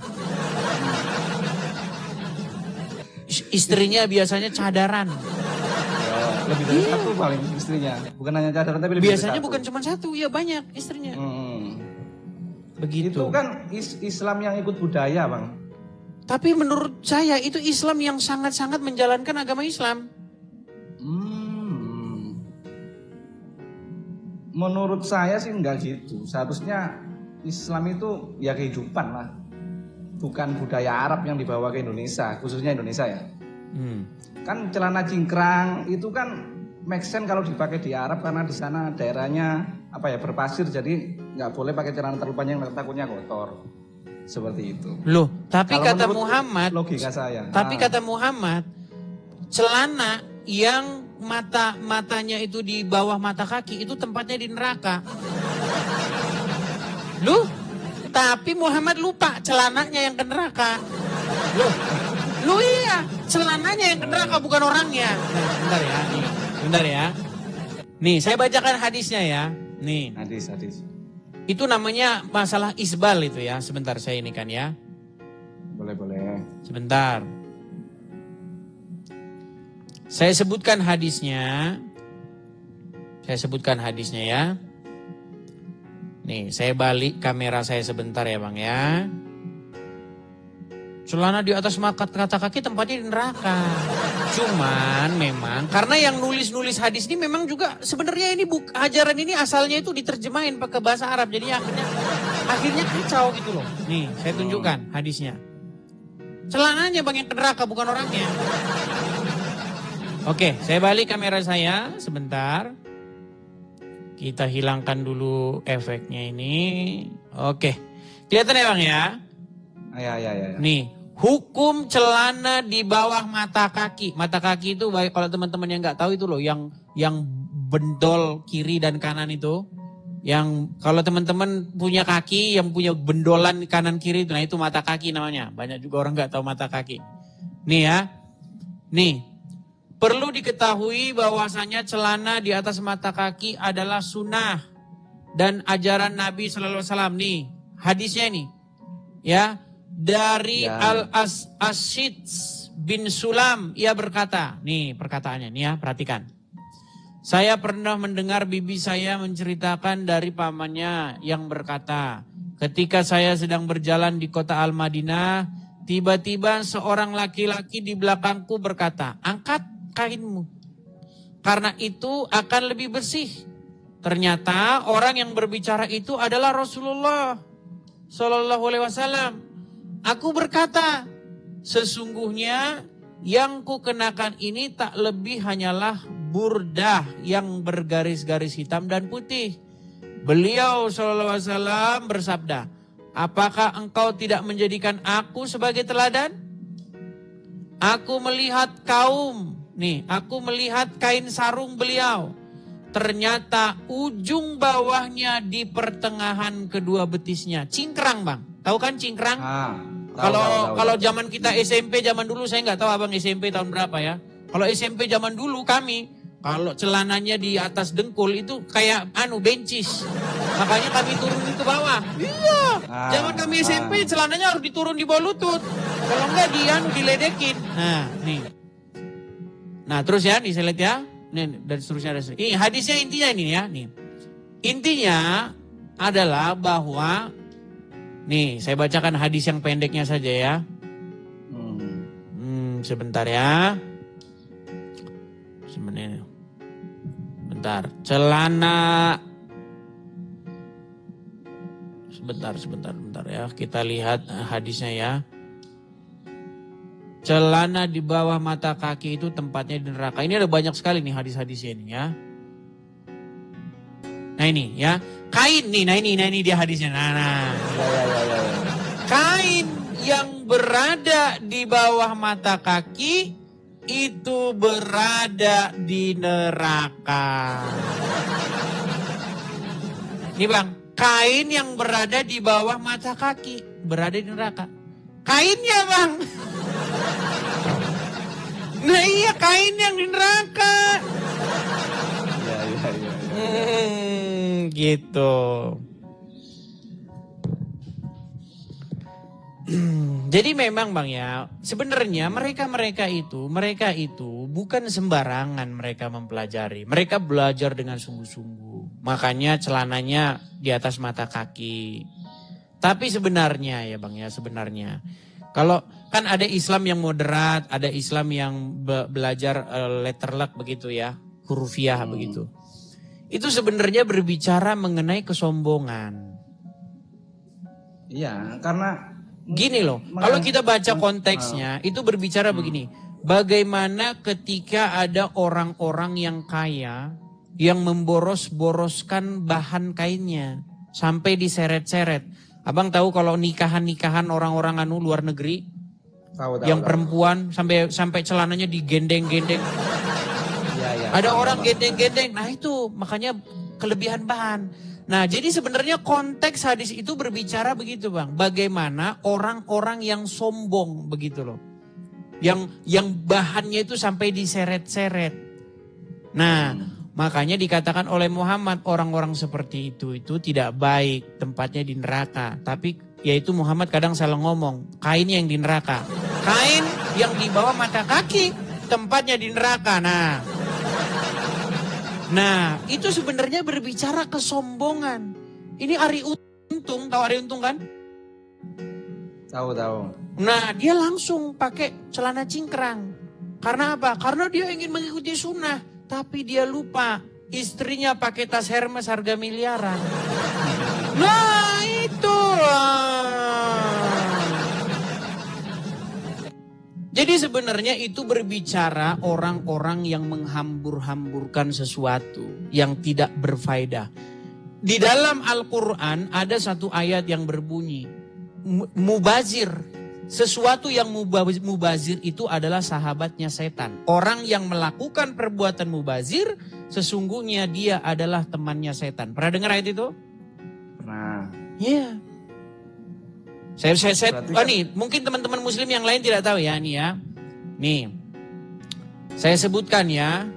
Istrinya biasanya cadaran. Lebih dari satu paling istrinya. Bukan hanya cadaran tapi lebih Biasanya dari satu. bukan cuma satu, ya banyak istrinya. Begitu. Itu kan Islam yang ikut budaya bang. Tapi menurut saya itu Islam yang sangat-sangat menjalankan agama Islam. Menurut saya sih enggak gitu. Seharusnya Islam itu ya kehidupan lah. Bukan budaya Arab yang dibawa ke Indonesia, khususnya Indonesia ya. Kan celana cingkrang itu kan make sense kalau dipakai di Arab karena di sana daerahnya berpasir, jadi nggak boleh pakai celana terlalu panjang takutnya kotor. Seperti itu. Loh, tapi Kalau kata menurut Muhammad, logika saya. Tapi kata Muhammad, celana yang matanya itu di bawah mata kaki itu tempatnya di neraka. Loh, tapi Muhammad lupa celananya yang ke neraka. Loh iya, celananya yang ke neraka bukan orangnya. Nah, bentar ya. Nih, saya bacakan hadisnya ya. Nih. Hadis. Itu namanya masalah isbal itu ya. Sebentar saya ini kan ya. Boleh. Sebentar. Saya sebutkan hadisnya ya. Nih, saya balik kamera saya sebentar ya Bang ya. Celana di atas kata kaki tempatnya di neraka. Cuman memang karena yang nulis hadis ini memang juga sebenarnya ini ajaran ini asalnya itu diterjemahin pakai bahasa Arab. Jadi akhirnya kacau gitu loh. Nih, saya tunjukkan hadisnya. Celananya Bang yang ke neraka bukan orangnya. Oke, saya balik kamera saya sebentar. Kita hilangkan dulu efeknya ini. Oke. Kelihatan ya Bang ya? Ya. Nih, hukum celana di bawah mata kaki. Mata kaki itu baik kalau teman-teman yang nggak tahu itu loh, yang bendol kiri dan kanan itu. Yang kalau teman-teman punya kaki yang punya bendolan kanan kiri itu, nah itu mata kaki namanya. Banyak juga orang nggak tahu mata kaki. Nih ya. Nih. Perlu diketahui bahwasanya celana di atas mata kaki adalah sunnah dan ajaran Nabi Sallallahu Alaihi Wasallam. Nih hadisnya ini, ya dari Al-Asyid bin Sulam, ia berkata, nih perkataannya, nih ya perhatikan. Saya pernah mendengar bibi saya menceritakan dari pamannya yang berkata, ketika saya sedang berjalan di kota Al-Madinah, tiba-tiba seorang laki-laki di belakangku berkata, angkat kainmu. Karena itu akan lebih bersih. Ternyata orang yang berbicara itu adalah Rasulullah Sallallahu Alaihi Wasallam. Aku berkata, sesungguhnya yang kukenakan ini tak lebih hanyalah burdah yang bergaris-garis hitam dan putih. Beliau Sallallahu Alaihi Wasallam bersabda, apakah engkau tidak menjadikan aku sebagai teladan? Aku melihat aku melihat kain sarung beliau. Ternyata ujung bawahnya di pertengahan kedua betisnya. Cingkrang, Bang. Tahu kan cingkrang? Kalau zaman kita SMP zaman dulu, saya nggak tahu Abang SMP tahun berapa ya. Kalau SMP zaman dulu kami, kalau celananya di atas dengkul itu kayak bencis. Makanya kami turun ke bawah. Iya. Zaman kami SMP celananya harus diturun di bawah lutut. Kalau enggak diledekin. Nah, nih. Nah, terus ya, saya lihat ya. Nih, dan seterusnya. Ini hadisnya intinya ini ya, nih. Intinya adalah bahwa nih, saya bacakan hadis yang pendeknya saja ya. Sebentar ya. Bentar. Celana. Sebentar ya. Kita lihat hadisnya ya. Celana di bawah mata kaki itu tempatnya di neraka. Ini ada banyak sekali nih hadis-hadisnya ini ya. Nah ini ya. Kain nih, nah ini dia hadisnya. Nah. Kain yang berada di bawah mata kaki itu berada di neraka. Ini Bang, kain yang berada di bawah mata kaki berada di neraka. Kainnya Bang. Nah iya, kain yang di neraka. Gitu. Jadi memang Bang ya, sebenarnya mereka itu bukan sembarangan mereka mempelajari. Mereka belajar dengan sungguh-sungguh. Makanya celananya di atas mata kaki. Tapi sebenarnya ya Bang ya, sebenarnya kalau kan ada Islam yang moderat, ada Islam yang belajar letterluck begitu ya, hurufiah begitu. Itu sebenarnya berbicara mengenai kesombongan. Iya, karena gini loh, kalau kita baca konteksnya itu berbicara begini. Bagaimana ketika ada orang-orang yang kaya yang memboros-boroskan bahan kainnya sampai diseret-seret. Abang tahu kalau nikahan orang-orang luar negeri yang perempuan sampai celananya digendeng-gendeng. Ada orang gendeng-gendeng. Nah itu makanya kelebihan bahan. Nah jadi sebenarnya konteks hadis itu berbicara begitu Bang. Bagaimana orang-orang yang sombong begitu loh. Yang bahannya itu sampai diseret-seret. Nah makanya dikatakan oleh Muhammad orang-orang seperti itu tidak baik, tempatnya di neraka. Tapi yaitu Muhammad kadang salah ngomong, kain yang di neraka. Kain yang di bawah mata kaki tempatnya di neraka. Nah itu sebenarnya berbicara kesombongan. Ini Ari Untung, tahu Ari Untung kan? Tahu. Nah dia langsung pakai celana cingkrang. Karena apa? Karena dia ingin mengikuti sunnah. Tapi dia lupa istrinya pakai tas Hermes harga miliaran. Nah itu. Jadi sebenarnya itu berbicara orang-orang yang menghambur-hamburkan sesuatu yang tidak berfaedah. Di dalam Al-Quran ada satu ayat yang berbunyi, mubazir. Sesuatu yang mubazir itu adalah sahabatnya setan. Orang yang melakukan perbuatan mubazir, sesungguhnya dia adalah temannya setan. Pernah dengar ayat itu? Pernah. Iya. Nih, mungkin teman-teman muslim yang lain tidak tahu ya, nih ya. Nih, saya sebutkan ya,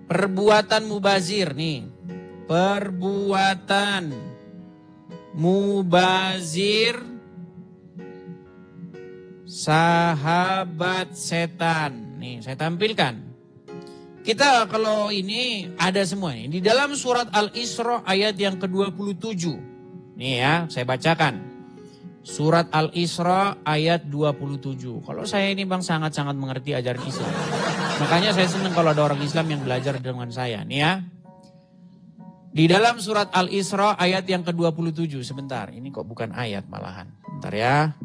perbuatan mubazir nih. Perbuatan mubazir sahabat setan. Nih saya tampilkan. Kita kalau ini ada semua ini. Di dalam surat Al-Isra ayat yang ke-27. Nih ya saya bacakan. Surat Al-Isra ayat 27. Kalau saya ini Bang sangat-sangat mengerti ajaran Islam. Makanya saya senang kalau ada orang Islam yang belajar dengan saya. Nih ya. Di dalam surat Al-Isra ayat yang ke-27. Sebentar, ini kok bukan ayat malahan. Bentar ya.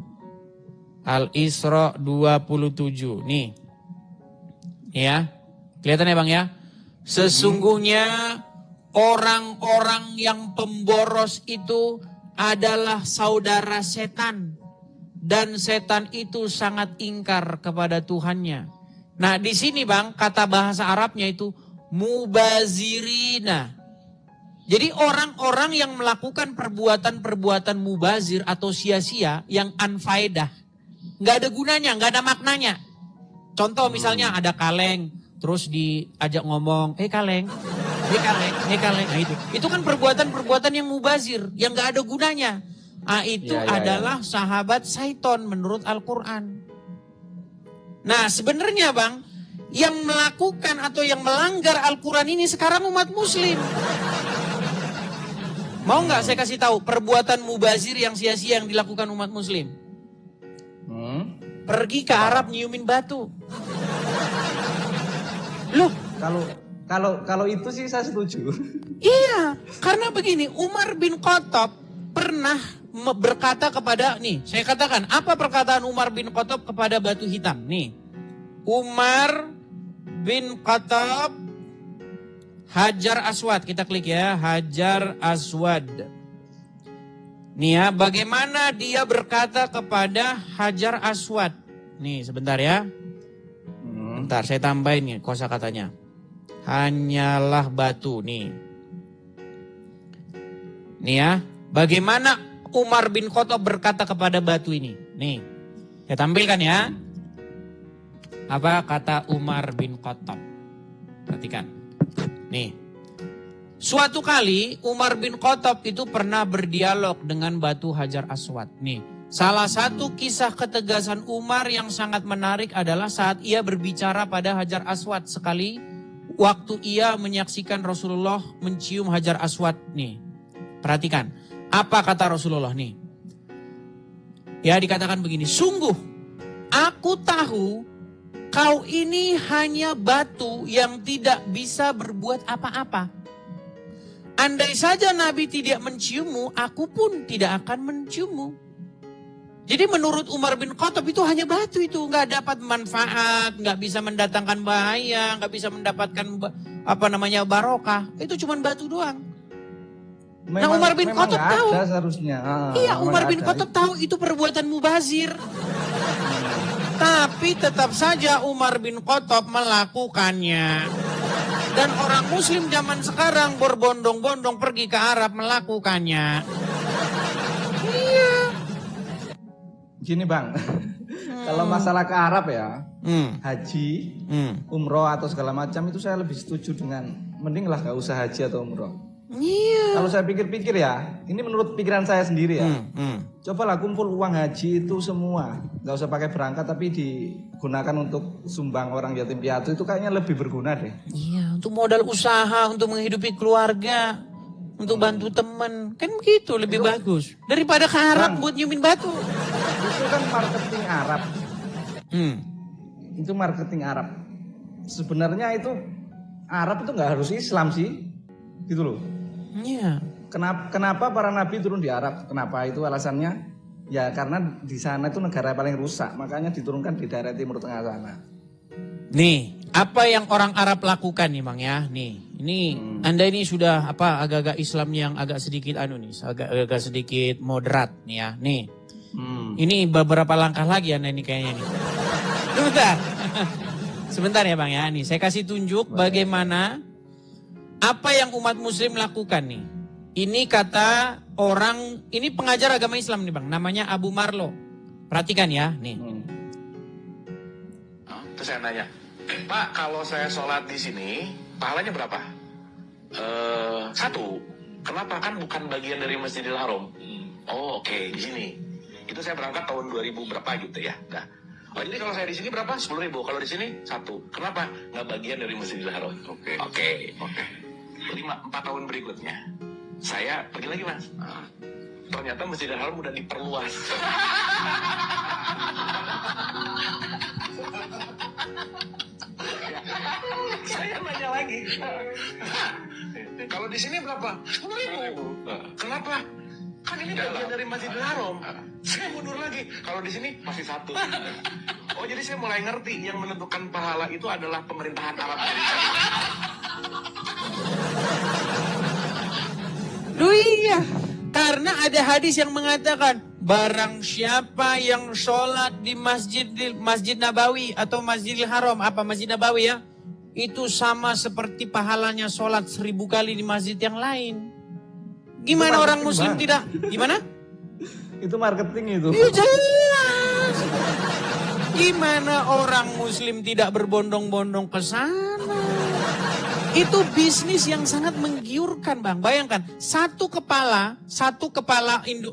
Al-Isra 27. Nih. Nih ya. Kelihatan ya Bang ya. Sesungguhnya orang-orang yang pemboros itu adalah saudara setan. Dan setan itu sangat ingkar kepada Tuhannya. Nah di sini Bang, kata bahasa Arabnya itu mubazirina. Jadi orang-orang yang melakukan perbuatan-perbuatan mubazir atau sia-sia yang unfaedah. Nggak ada gunanya, nggak ada maknanya. Contoh misalnya ada kaleng, terus diajak ngomong, kaleng. Nah itu kan perbuatan-perbuatan yang mubazir, yang gak ada gunanya. Itu adalah sahabat syaiton menurut Al-Quran. Nah sebenarnya Bang, yang melakukan atau yang melanggar Al-Quran ini sekarang umat muslim. Mau gak saya kasih tahu perbuatan mubazir yang sia-sia yang dilakukan umat muslim? Pergi ke Arab nyiumin batu. Loh, Kalau itu sih saya setuju. Iya, karena begini, Umar bin Khattab pernah berkata kepada, saya katakan, apa perkataan Umar bin Khattab kepada batu hitam? Umar bin Khattab, Hajar Aswad, kita klik ya, Hajar Aswad. Bagaimana dia berkata kepada Hajar Aswad? Sebentar ya. Bentar, saya tambahin kosakatanya. Hanyalah batu nih ya. Bagaimana Umar bin Khattab berkata kepada batu ini? Saya tampilkan ya. Apa kata Umar bin Khattab? Perhatikan. Suatu kali Umar bin Khattab itu pernah berdialog dengan batu Hajar Aswad. Salah satu kisah ketegasan Umar yang sangat menarik adalah saat ia berbicara pada Hajar Aswad sekali. Waktu ia menyaksikan Rasulullah mencium Hajar Aswad Perhatikan. Apa kata Rasulullah Ya dikatakan begini. Sungguh aku tahu kau ini hanya batu yang tidak bisa berbuat apa-apa. Andai saja Nabi tidak menciummu, aku pun tidak akan menciummu. Jadi menurut Umar bin Khattab itu hanya batu itu. Nggak dapat manfaat, nggak bisa mendatangkan bahaya, nggak bisa mendapatkan barokah. Itu cuma batu doang. Umar bin Khattab tahu. Iya, Umar bin Khattab tahu itu perbuatan mubazir. Tapi tetap saja Umar bin Khattab melakukannya. Dan orang muslim zaman sekarang berbondong-bondong pergi ke Arab melakukannya. Iya. Gini Bang, kalau masalah ke Arab ya, haji, umroh atau segala macam itu saya lebih setuju dengan mending lah gak usah haji atau umroh. Iya. Kalau saya pikir-pikir ya, ini menurut pikiran saya sendiri ya. Cobalah kumpul uang haji itu semua, gak usah pakai berangkat tapi digunakan untuk sumbang orang yatim piatu, itu kayaknya lebih berguna deh. Iya, untuk modal usaha, untuk menghidupi keluarga, untuk bantu teman, kan begitu lebih bagus daripada ke Arab buat nyumin batu. Itu kan marketing Arab. Itu marketing Arab. Sebenarnya itu Arab itu nggak harus Islam sih, gitu loh. Iya. Kenapa para nabi turun di Arab? Kenapa itu alasannya? Ya karena di sana itu negara paling rusak, makanya diturunkan di daerah Timur Tengah sana. Apa yang orang Arab lakukan nih Bang ya? Ini Anda ini sudah agak-agak Islam yang agak sedikit agak sedikit moderat nih ya. Ini beberapa langkah lagi Anda ini kayaknya nih. Sebentar ya Bang ya. Saya kasih tunjuk bagaimana apa yang umat muslim lakukan nih. Ini kata orang, ini pengajar agama Islam nih Bang, namanya Abu Marlo. Perhatikan ya, Terus saya nanya, Pak, kalau saya sholat di sini, pahalanya berapa? 1. Kenapa? Kan bukan bagian dari Masjidil Haram. Oh, oke, di sini. Itu saya berangkat tahun 2000 berapa gitu ya. Nah, jadi kalau saya di sini berapa? 10.000. Kalau di sini 1. Kenapa? Nggak bagian dari Masjidil Haram. Oke. 4 tahun berikutnya, saya pergi lagi Mas. ternyata Masjidil Haram udah diperluas. Saya nanya lagi. Kalau di sini berapa? 10.000. Kenapa? Kan ini bagian dari Masjidil Haram. Saya mundur lagi. Kalau di sini masih 1. Oh, jadi saya mulai ngerti yang menentukan pahala itu adalah pemerintahan Arab. Duh iya, karena ada hadis yang mengatakan barang siapa yang sholat di Masjid Nabawi atau Masjidil Haram, apa Masjid Nabawi ya, itu sama seperti pahalanya sholat 1000 kali di masjid yang lain. Gimana orang muslim tidak? Gimana? Itu marketing itu. Iya jelas. Gimana orang muslim tidak berbondong-bondong ke sana? Itu bisnis yang sangat menggiurkan, Bang. Bayangkan, satu kepala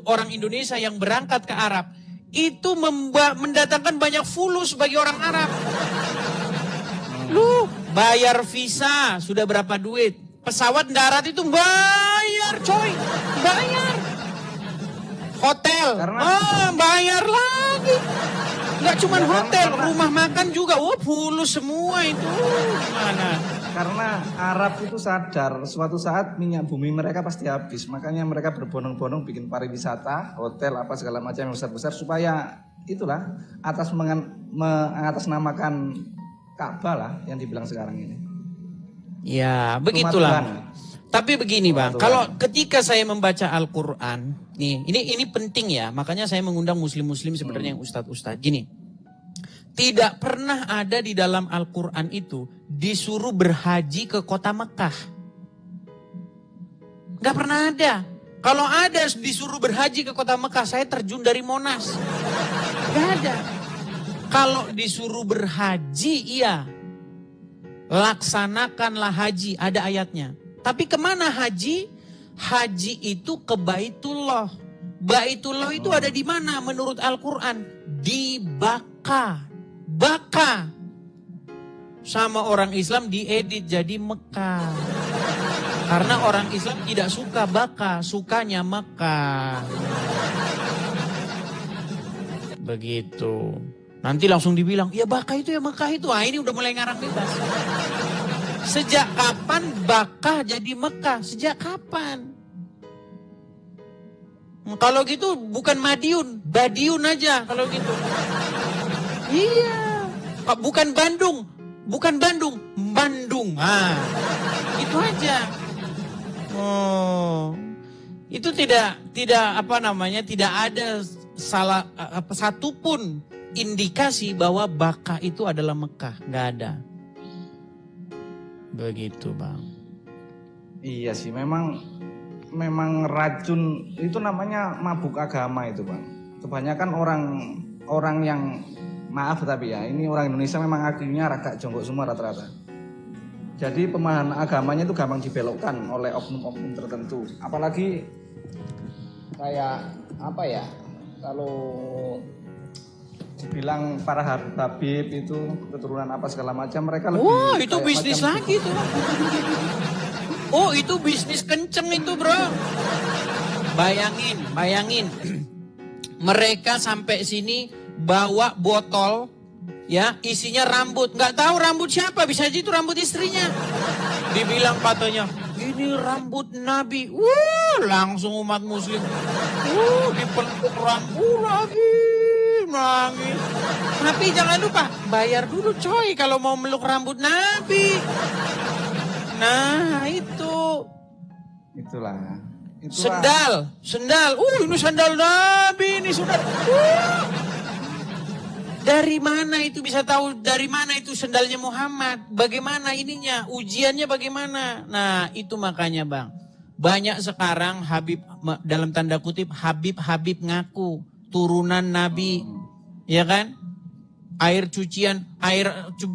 orang Indonesia yang berangkat ke Arab itu mendatangkan banyak fulus bagi orang Arab. Lu bayar visa sudah berapa duit? Pesawat darat itu bayar, coy. Bayar. Hotel, bayar lagi. Nggak cuma hotel, rumah makan juga. Wah, fulus semua itu. Gimana? Karena Arab itu sadar suatu saat minyak bumi mereka pasti habis. Makanya mereka berbondong-bondong bikin pariwisata, hotel apa segala macam yang besar-besar supaya itulah mengatasnamakan Ka'bah lah yang dibilang sekarang ini. Ya, begitulah. Tapi begini, Bang, kalau ketika saya membaca Al-Qur'an, nih, ini penting ya. Makanya saya mengundang muslim-muslim sebenarnya yang ustadz-ustadz. Gini. Tidak pernah ada di dalam Al-Quran itu disuruh berhaji ke kota Mekah. Gak pernah ada. Kalau ada disuruh berhaji ke kota Mekah, saya terjun dari Monas. Gak ada. Kalau disuruh berhaji, iya. Laksanakanlah haji, ada ayatnya. Tapi kemana haji? Haji itu ke Baitullah. Baitullah itu ada di mana menurut Al-Quran? Di Baka. Baka. Sama orang Islam diedit jadi Mekah. Karena orang Islam tidak suka Baka, sukanya Mekah. Begitu. Nanti langsung dibilang, ya Baka itu ya Mekah itu. Ah, ini udah mulai ngarang bebas. Sejak kapan Baka jadi Mekah? Sejak kapan? Kalau gitu bukan Madiun, Badiun aja kalau gitu. Iya. Bukan Bandung. Bukan Bandung, Bandung. Ah, itu aja. Oh, itu tidak ada salah satupun indikasi bahwa Baka itu adalah Mekah, nggak ada. Begitu, Bang. Iya sih, memang racun itu namanya mabuk agama itu, Bang. Kebanyakan orang yang maaf tapi ya, ini orang Indonesia memang akhirnya agak jongkok semua rata-rata. Jadi pemahaman agamanya itu gampang dibelokkan oleh oknum-oknum tertentu. Apalagi kayak apa ya, kalau dibilang para habib itu keturunan apa segala macam, mereka lebih. Wah, itu bisnis lagi tuh. Oh, itu bisnis kenceng itu, bro. Bayangin. Mereka sampai sini bawa botol, ya, isinya rambut. Nggak tahu rambut siapa, bisa aja itu rambut istrinya. Dibilang katanya, ini rambut Nabi. Langsung umat muslim. Dipeluk rambut lagi. Nangis. Tapi jangan lupa, bayar dulu coy kalau mau meluk rambut Nabi. Nah, Itulah. Sendal. Ini sandal Nabi ini sudah. Dari mana itu bisa tahu dari mana itu sendalnya Muhammad? Bagaimana ininya? Ujiannya bagaimana? Nah, itu makanya, Bang. Banyak sekarang Habib, dalam tanda kutip, Habib ngaku turunan Nabi. Ya kan? Air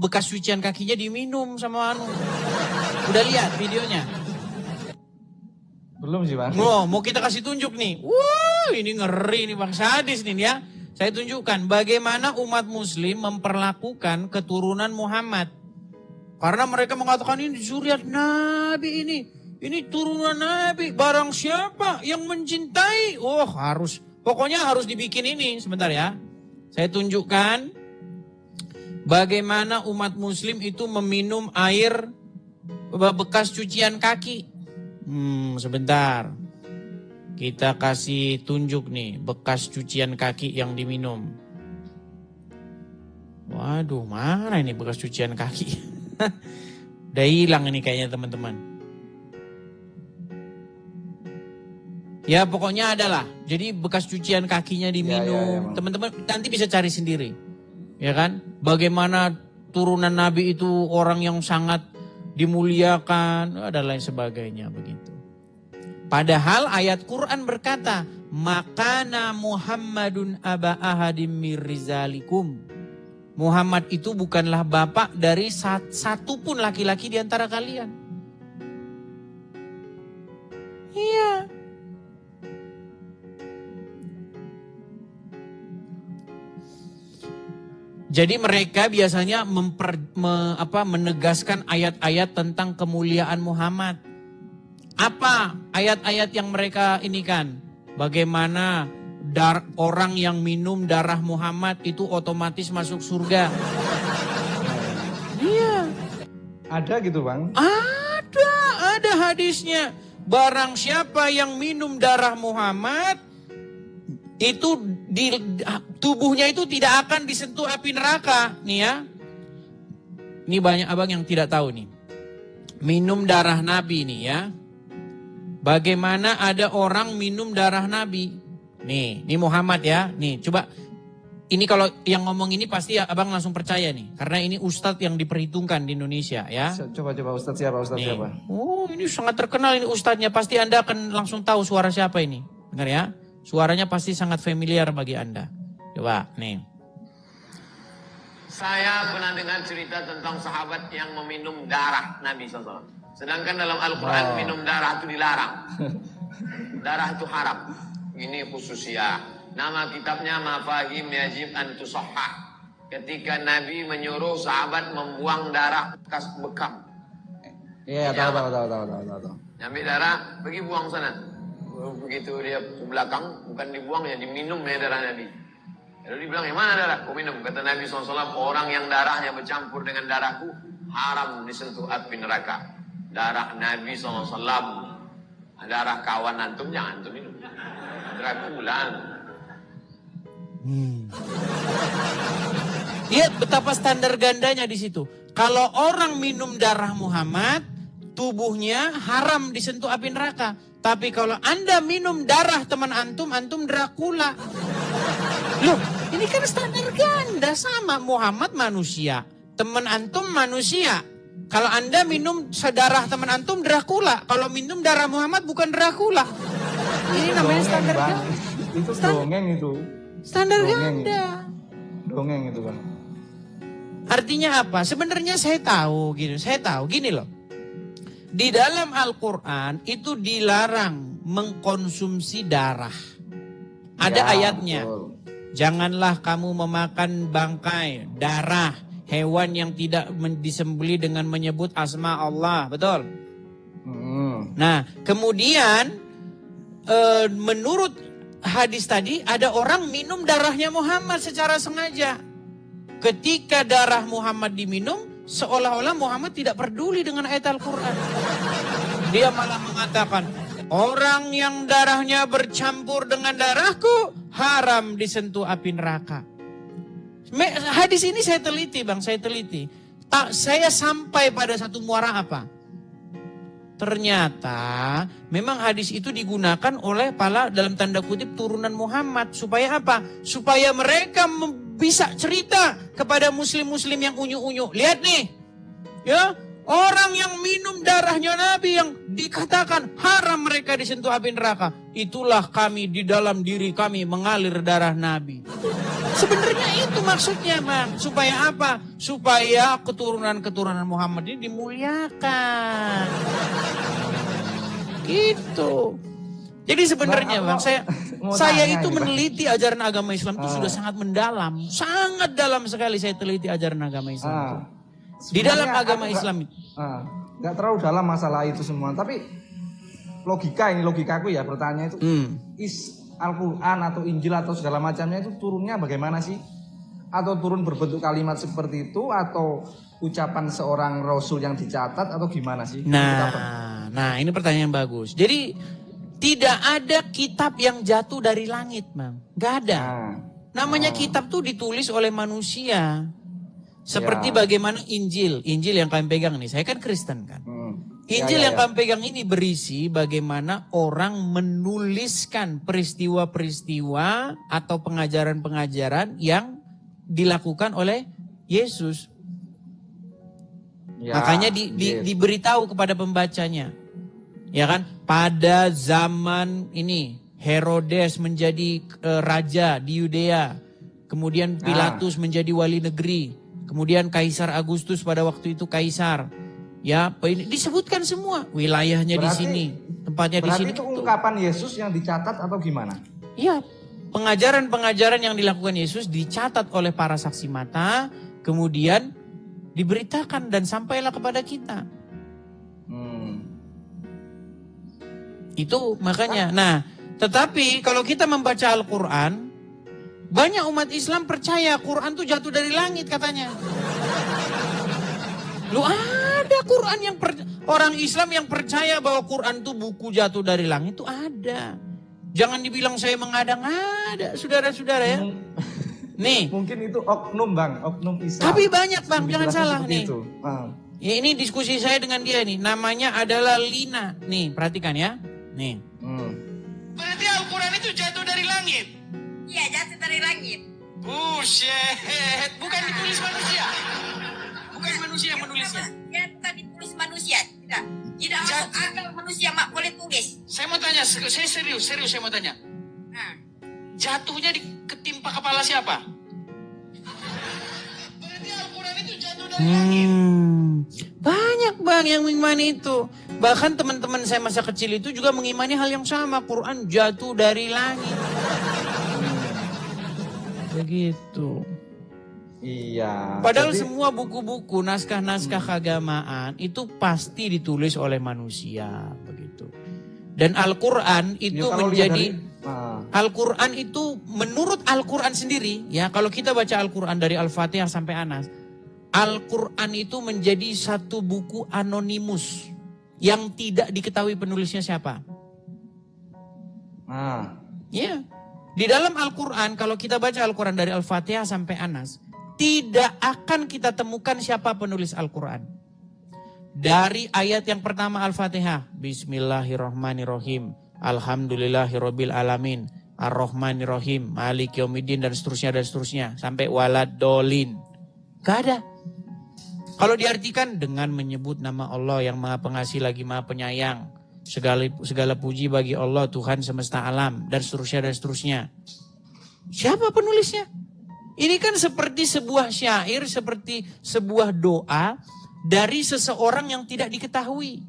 bekas cucian kakinya diminum sama Udah lihat videonya? Belum sih, Bang. Mau kita kasih tunjuk nih. Ini ngeri nih, Bang. Sadis nih ya. Saya tunjukkan bagaimana umat muslim memperlakukan keturunan Muhammad. Karena mereka mengatakan ini zuriat Nabi ini. ini turunan Nabi, barang siapa yang mencintai, pokoknya harus dibikin ini. Sebentar ya, saya tunjukkan bagaimana umat muslim itu meminum air bekas cucian kaki. Sebentar, kita kasih tunjuk nih bekas cucian kaki yang diminum. Waduh, mana ini bekas cucian kaki? Udah hilang ini kayaknya teman-teman. Ya pokoknya adalah, jadi bekas cucian kakinya diminum. Teman-teman nanti bisa cari sendiri. Ya kan? Bagaimana turunan Nabi itu orang yang sangat dimuliakan, dan lain sebagainya begitu. Padahal ayat Quran berkata, makana Muhammadun aba ahadim mir rizalikum. Muhammad itu bukanlah bapak dari satu pun laki-laki di antara kalian. Iya. Jadi mereka biasanya menegaskan ayat-ayat tentang kemuliaan Muhammad. Apa ayat-ayat yang mereka ini kan? Bagaimana orang yang minum darah Muhammad itu otomatis masuk surga. Iya. Ada gitu Bang? Ada hadisnya. Barang siapa yang minum darah Muhammad, itu tubuhnya itu tidak akan disentuh api neraka. Nih ya. Ini banyak abang yang tidak tahu nih. Minum darah Nabi nih ya. Bagaimana ada orang minum darah Nabi? Nih, ini Muhammad ya. Nih, coba. Ini kalau yang ngomong ini pasti abang langsung percaya nih. Karena ini ustadz yang diperhitungkan di Indonesia ya. Coba ustadz siapa? Siapa? Oh, ini sangat terkenal ini ustadznya. Pasti Anda akan langsung tahu suara siapa ini. Dengar ya. Suaranya pasti sangat familiar bagi Anda. Coba, nih. Saya pernah dengar cerita tentang sahabat yang meminum darah Nabi SAW. Sedangkan dalam Al-Quran minum darah itu dilarang. Darah itu haram. Ini khususnya. Nama kitabnya Mafahim Yajib an Tusahhah. Ketika Nabi menyuruh sahabat membuang darah bekas bekam. Iya, tahu. Ambil darah, pergi buang sana. Begitu dia ke belakang, bukan dibuang ya, diminum ya darah Nabi. Lalu dibilang, yang mana darah? Kau minum. Kata Nabi SAW, orang yang darahnya bercampur dengan darahku, haram disentuh api neraka. Darah Nabi SAW, darah kawan antum, jangan antum minum. Dracula. Lihat betapa standar gandanya di situ. Kalau orang minum darah Muhammad, tubuhnya haram disentuh api neraka. Tapi kalau Anda minum darah teman antum, antum Dracula. Loh, ini kan standar ganda sama. Muhammad manusia, teman antum manusia. Kalau Anda minum darah teman antum, Dracula. Kalau minum darah Muhammad bukan Dracula. Ini namanya standar ganda. Itu dongeng itu. Standar ganda. Dongeng itu Bang. Artinya apa? Sebenarnya saya tahu gini loh. Di dalam Al-Quran itu dilarang mengkonsumsi darah. Ada ayatnya. Betul. Janganlah kamu memakan bangkai, darah, hewan yang tidak disembelih dengan menyebut asma Allah. Betul? Nah, kemudian menurut hadis tadi ada orang minum darahnya Muhammad secara sengaja. Ketika darah Muhammad diminum, seolah-olah Muhammad tidak peduli dengan ayat Al-Quran. Dia malah mengatakan, orang yang darahnya bercampur dengan darahku haram disentuh api neraka. Hadis ini saya teliti Bang, saya teliti. Saya sampai pada satu muara apa? Ternyata memang hadis itu digunakan oleh para dalam tanda kutip turunan Muhammad. Supaya apa? Supaya mereka bisa cerita kepada muslim-muslim yang unyu-unyu. Lihat nih, ya, orang yang minum darahnya Nabi yang dikatakan haram mereka disentuh api neraka. Itulah kami, di dalam diri kami mengalir darah Nabi. Sebenarnya itu maksudnya Bang. Supaya apa? Supaya keturunan-keturunan Muhammad ini dimuliakan. Gitu. Jadi sebenarnya Bang, saya itu meneliti ajaran agama Islam itu sudah sangat mendalam. Sangat dalam sekali saya teliti ajaran agama Islam itu. Di dalam agama Islam itu. Gak terlalu dalam masalah itu semua. Tapi logikaku ya bertanya itu Al-Quran atau Injil atau segala macamnya itu turunnya bagaimana sih? Atau turun berbentuk kalimat seperti itu atau ucapan seorang rasul yang dicatat atau gimana sih? Nah ini pertanyaan bagus. Jadi tidak ada kitab yang jatuh dari langit, Bang. Gak ada. Namanya kitab tuh ditulis oleh manusia. Seperti bagaimana Injil yang kami pegang nih. Saya kan Kristen kan. Injil yang kami pegang ini berisi bagaimana orang menuliskan peristiwa-peristiwa atau pengajaran-pengajaran yang dilakukan oleh Yesus. Makanya diberitahu kepada pembacanya. Ya kan? Pada zaman ini Herodes menjadi raja di Yudea. Kemudian Pilatus menjadi wali negeri. Kemudian Kaisar Agustus pada waktu itu kaisar. Ya, disebutkan semua wilayahnya di sini, tempatnya di sini. Berarti itu ungkapan Yesus yang dicatat atau gimana? Iya. Pengajaran-pengajaran yang dilakukan Yesus dicatat oleh para saksi mata, kemudian diberitakan dan sampailah kepada kita. Itu makanya. Nah, tetapi kalau kita membaca Al-Quran, banyak umat Islam percaya Quran itu jatuh dari langit katanya. Lu ada Quran yang orang Islam yang percaya bahwa Quran itu buku jatuh dari langit itu ada. Jangan dibilang saya mengada-ngada, saudara-saudara ya. Nih. Mungkin itu oknum Bang, oknum Islam. Tapi banyak Bang, jangan salah nih. Ya, ini diskusi saya dengan dia nih, namanya adalah Lina. Nih, perhatikan ya. Nih. Berarti Al-Quran itu jatuh dari langit? Iya, jatuh dari langit. Buset, bukan ditulis manusia. Bukan manusia yang menulisnya. Ya, bukan ditulis manusia. Tidak masuk akal manusia mak boleh tulis. Saya mau tanya, saya serius saya mau tanya. Jatuhnya ketimpa kepala siapa? Berarti Al-Quran itu jatuh dari langit. Banyak Bang yang mengimani itu. Bahkan teman-teman saya masa kecil itu juga mengimani hal yang sama. Quran jatuh dari langit. Begitu. Iya. Padahal semua buku-buku, naskah-naskah keagamaan itu pasti ditulis oleh manusia, begitu. Dan Al-Quran itu Al-Quran itu menurut Al-Quran sendiri, ya kalau kita baca Al-Quran dari Al-Fatihah sampai Anas, Al-Quran itu menjadi satu buku anonimus yang tidak diketahui penulisnya siapa. Ya. Di dalam Al-Quran, kalau kita baca Al-Quran dari Al-Fatihah sampai Anas, tidak akan kita temukan siapa penulis Al-Quran. Dari ayat yang pertama Al-Fatihah, Bismillahirrahmanirrahim, Alhamdulillahirabbil alamin, Ar-Rahmanirrahim, Malik Yaumiddin dan seterusnya, sampai waladolin. Gak ada. Kalau diartikan dengan menyebut nama Allah yang Maha Pengasih lagi Maha Penyayang, segala puji bagi Allah Tuhan semesta alam dan seterusnya. Siapa penulisnya? Ini kan seperti sebuah syair, seperti sebuah doa dari seseorang yang tidak diketahui.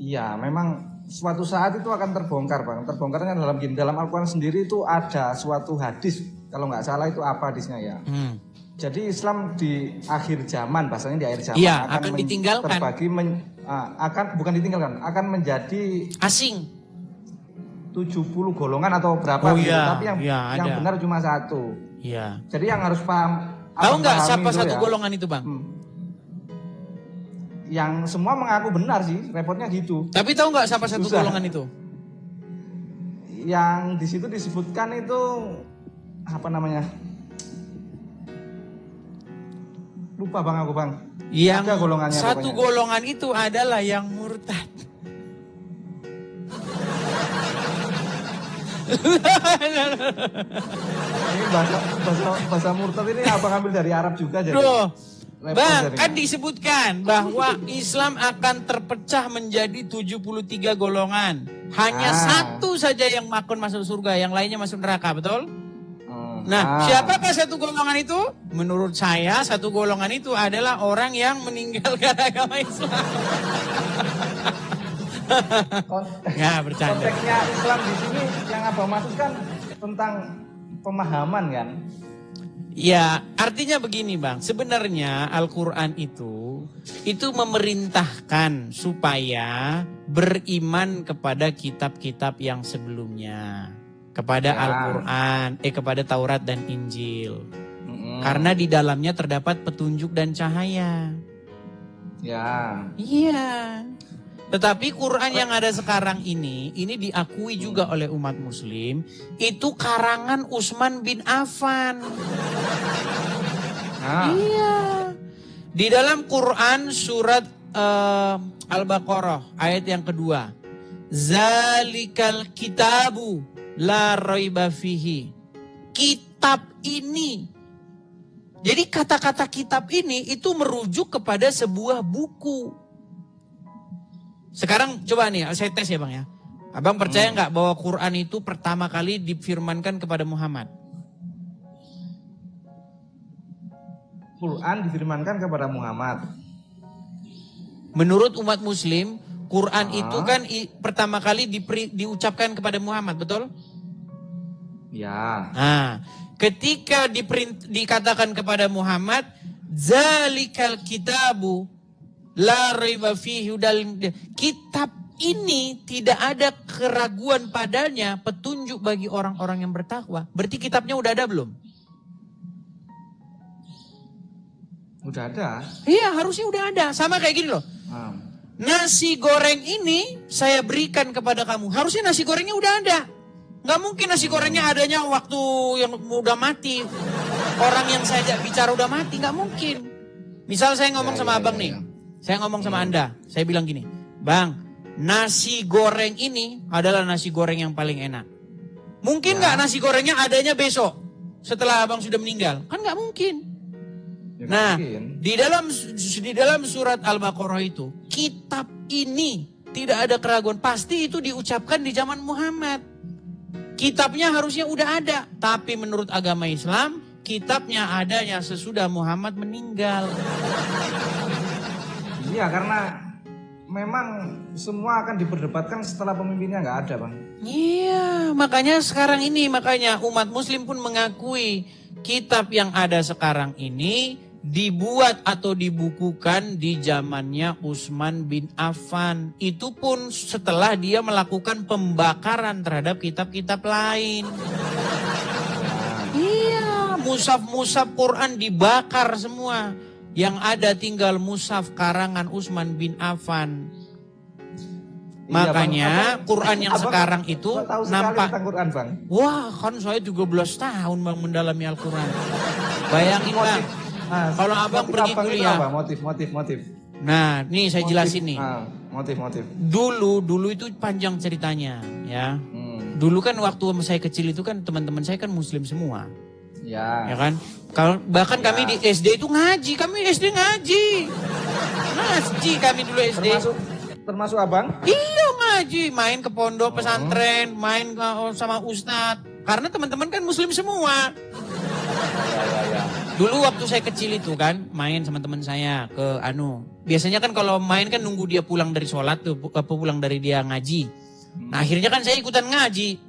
Iya, memang suatu saat itu akan terbongkar Bang. Terbongkarnya dalam Al-Quran sendiri itu ada suatu hadis. Kalau nggak salah itu apa hadisnya ya? Jadi Islam di akhir zaman, bahasanya di akhir zaman akan ditinggalkan. Terbagi bukan ditinggalkan, akan menjadi asing. 70 golongan atau berapa gitu. Tapi yang benar cuma satu. Iya. Jadi yang harus paham. Tahu nggak siapa satu golongan itu Bang? Yang semua mengaku benar sih, repotnya gitu. Tapi tahu nggak siapa satu golongan itu? Yang di situ disebutkan itu apa namanya? Lupa Bang aku Bang. Yang ada golongannya satu pokoknya. Golongan itu adalah yang murtad. Ini bahasa murtad ini apa ngambil dari Arab juga jadi? Bang, kan disebutkan bahwa Islam akan terpecah menjadi 73 golongan. Hanya satu saja yang akan masuk surga, yang lainnya masuk neraka, betul? Nah, siapakah satu golongan itu? Menurut saya, satu golongan itu adalah orang yang meninggalkan agama Islam. Ya, bercanda. Konteksnya Islam di sini yang Abang maksudkan tentang pemahaman kan? Ya, artinya begini Bang. Sebenarnya Al-Quran itu itu memerintahkan supaya beriman kepada kitab-kitab yang sebelumnya. Kepada Al-Quran, kepada Taurat dan Injil. Karena di dalamnya terdapat petunjuk dan cahaya. Ya. Iya. Tetapi Quran yang ada sekarang ini diakui juga oleh umat muslim, itu karangan Utsman bin Affan. Iya. Di dalam Quran surat Al-Baqarah ayat yang kedua. Zalikal kitabu la raiba fihi. Kitab ini. Jadi kata-kata kitab ini itu merujuk kepada sebuah buku. Sekarang coba nih, saya tes ya Bang ya. Abang percaya nggak bahwa Quran itu pertama kali difirmankan kepada Muhammad? Quran difirmankan kepada Muhammad. Menurut umat muslim, Quran itu kan pertama kali diucapkan kepada Muhammad, betul? Ya. Nah, ketika dikatakan kepada Muhammad, zalikal kitabu la raiba fihi kitab ini tidak ada keraguan padanya, petunjuk bagi orang-orang yang bertakwa. Berarti kitabnya udah ada belum? Udah ada. Iya, harusnya udah ada. Sama kayak gini loh. Nasi goreng ini saya berikan kepada kamu. Harusnya nasi gorengnya udah ada. Nggak mungkin nasi gorengnya adanya waktu yang udah mati. Orang yang saya bicara udah mati, nggak mungkin. Misal saya ngomong sama abang nih. Saya ngomong sama Anda, saya bilang gini, Bang, nasi goreng ini adalah nasi goreng yang paling enak. Mungkin nggak nasi gorengnya adanya besok setelah abang sudah meninggal? Kan nggak mungkin. Nah, di dalam surat Al-Baqarah itu, kitab ini tidak ada keraguan. Pasti itu diucapkan di zaman Muhammad. Kitabnya harusnya udah ada. Tapi menurut agama Islam, kitabnya adanya sesudah Muhammad meninggal. Iya, karena memang semua akan diperdebatkan setelah pemimpinnya nggak ada, Bang. Iya, makanya sekarang ini, umat muslim pun mengakui kitab yang ada sekarang ini dibuat atau dibukukan di zamannya Utsman bin Affan. Itu pun setelah dia melakukan pembakaran terhadap kitab-kitab lain. Iya, mushaf-mushaf Quran dibakar semua. Yang ada tinggal mushaf karangan Utsman bin Affan. Makanya Quran yang sekarang itu nampak. Quran, Bang. Wah, kan saya 17 tahun Bang mendalami Al-Quran. Bayangin Bang, kalau abang pergi kuliah. Motif. Nah, nih saya jelasin nih. Motif. Dulu itu panjang ceritanya, ya. Dulu kan waktu saya kecil itu kan teman-teman saya kan muslim semua. Ya kan? Bahkan kami di SD itu ngaji. Kami SD ngaji. Ngaji kami dulu SD. Termasuk abang? Iya ngaji. Main ke pondok pesantren. Main sama ustadz. Karena teman-teman kan muslim semua. Dulu waktu saya kecil itu kan. Main sama teman saya ke biasanya kan kalau main kan nunggu dia pulang dari sholat tuh. Pulang dari dia ngaji. Nah akhirnya kan saya ikutan ngaji.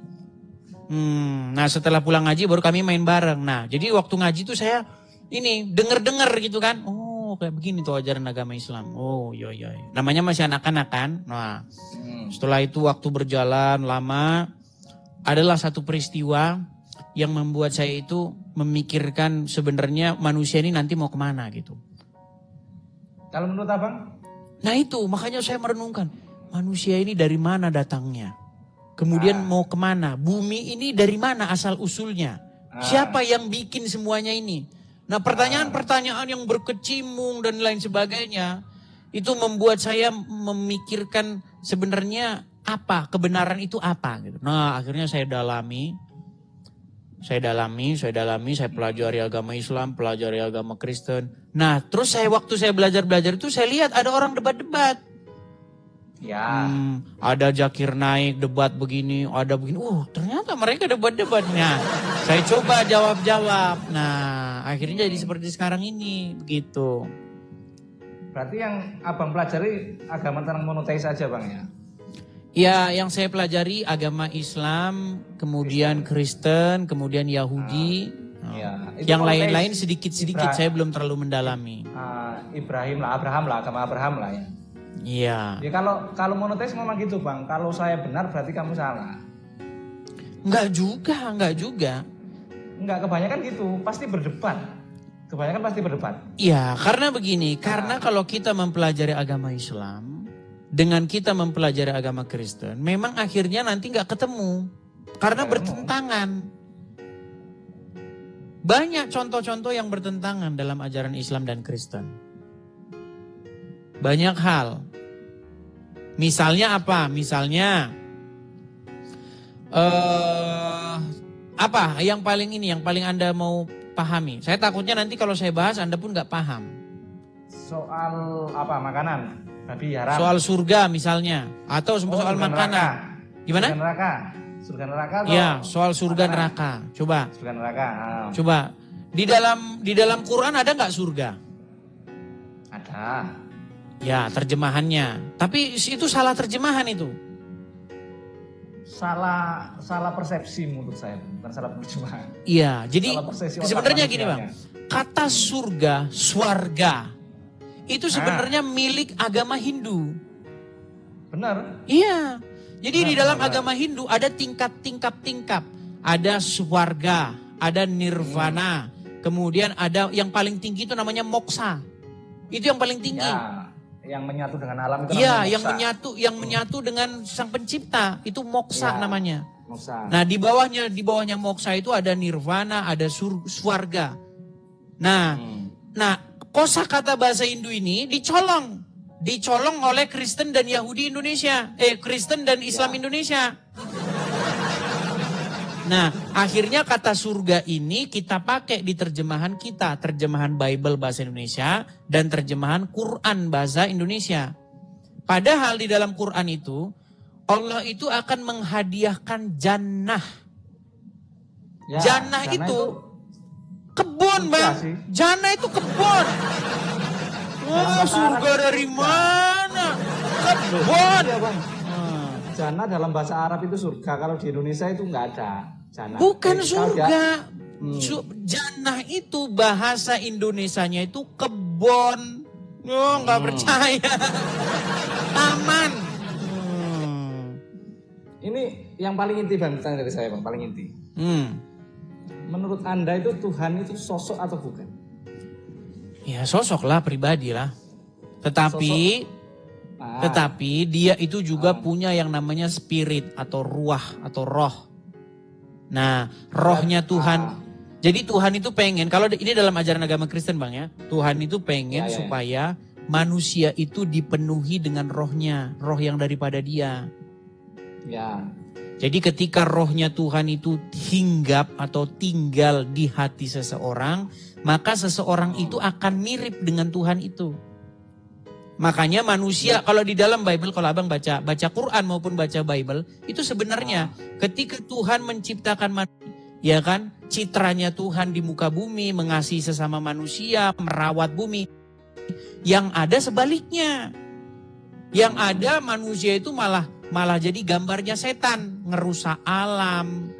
Nah setelah pulang ngaji baru kami main bareng. Nah jadi waktu ngaji tuh saya denger gitu kan. Oh kayak begini tuh ajaran agama Islam. Oh iya. Namanya masih anak-anak kan. Nah setelah itu waktu berjalan lama. Adalah satu peristiwa yang membuat saya itu memikirkan sebenarnya manusia ini nanti mau kemana gitu. Kalau menurut abang? Nah itu makanya saya merenungkan. Manusia ini dari mana datangnya? Kemudian mau kemana? Bumi ini dari mana asal usulnya? Siapa yang bikin semuanya ini? Nah pertanyaan-pertanyaan yang berkecimpung dan lain sebagainya. Itu membuat saya memikirkan sebenarnya apa? Kebenaran itu apa? Gitu. Nah akhirnya saya dalami. Saya pelajari agama Islam, pelajari agama Kristen. Nah terus waktu saya belajar itu saya lihat ada orang debat-debat. Ya. Ada Zakir Naik debat begini, ada begini. Ternyata mereka debat-debatnya. Saya coba jawab-jawab. Nah, akhirnya jadi seperti sekarang ini, begitu. Berarti yang abang pelajari agama tentang monoteis saja, Bang ya? Ya, yang saya pelajari agama Islam, kemudian Kristen, kemudian Yahudi. Ya, itu Yang monoteis. lain-lain sedikit-sedikit saya belum terlalu mendalami. Ibrahim lah, agama Abraham lah ya. Iya. Ya kalau monoteis memang gitu Bang. Kalau saya benar berarti kamu salah. Enggak juga. Enggak, kebanyakan gitu, pasti berdebat. Kebanyakan pasti berdebat. Iya, karena begini, karena kalau kita mempelajari agama Islam dengan kita mempelajari agama Kristen, memang akhirnya nanti nggak ketemu karena bertentangan. Banyak contoh-contoh yang bertentangan dalam ajaran Islam dan Kristen. Banyak hal. Misalnya apa? Misalnya apa yang paling Anda mau pahami? Saya takutnya nanti kalau saya bahas Anda pun nggak paham. Soal apa? Makanan, babi haram. Soal surga misalnya, atau soal makanan. Neraka. Gimana? Surga neraka. Ya, soal surga neraka. Coba. Surga neraka. Coba. Di dalam Quran ada nggak surga? Ada. Ya, terjemahannya. Tapi itu salah terjemahan itu. Salah persepsi menurut saya, bukan salah penerjemahan. Iya, jadi Salah persepsi otak sebenarnya gini manusianya. Bang. Kata surga, swarga, itu sebenarnya milik agama Hindu. Benar. Iya. Jadi di dalam benar. agama Hindu ada tingkat. Ada swarga, ada nirvana. Kemudian ada yang paling tinggi itu namanya moksa. Itu yang paling tinggi. Ya, yang menyatu dengan alam itu Iya, namanya yang menyatu dengan sang pencipta, itu moksa Ya, namanya. moksa. Nah, di bawahnya moksa itu ada nirvana, ada swarga. Nah, kosakata bahasa Hindu ini dicolong oleh Kristen dan Yahudi Indonesia. Kristen dan Islam Indonesia. Nah, akhirnya kata surga ini kita pakai di terjemahan kita. Terjemahan Bible bahasa Indonesia dan terjemahan Quran bahasa Indonesia. Padahal di dalam Quran itu, Allah itu akan menghadiahkan jannah. Ya, Jannah itu kebun, Bang. sih. Jannah itu kebun. Oh, surga dari mana? Kebun. Iya, Bang. Jannah dalam bahasa Arab itu surga. Kalau di Indonesia itu nggak ada jannah. Bukan Jadi, surga. Jannah itu bahasa Indonesianya itu kebun. Oh, nggak percaya. Taman. Ini yang paling inti Bang, pertanyaan dari saya Bang, paling inti. Menurut Anda itu Tuhan itu sosok atau bukan? Ya sosok lah, pribadi lah. Tetapi dia itu juga punya yang namanya spirit atau ruah atau roh. Nah, rohnya Tuhan. Jadi Tuhan itu pengen, kalau ini dalam ajaran agama Kristen Bang ya, Tuhan itu pengen supaya manusia itu dipenuhi dengan rohnya, roh yang daripada dia. Ya. Jadi ketika rohnya Tuhan itu hinggap atau tinggal di hati seseorang, maka seseorang itu akan mirip dengan Tuhan itu. Makanya manusia, kalau di dalam Bible, kalau abang baca Quran maupun baca Bible, itu sebenarnya ketika Tuhan menciptakan manusia, ya kan, citranya Tuhan di muka bumi, mengasihi sesama manusia, merawat bumi. Yang ada sebaliknya. Yang ada manusia itu malah jadi gambarnya setan, ngerusak alam,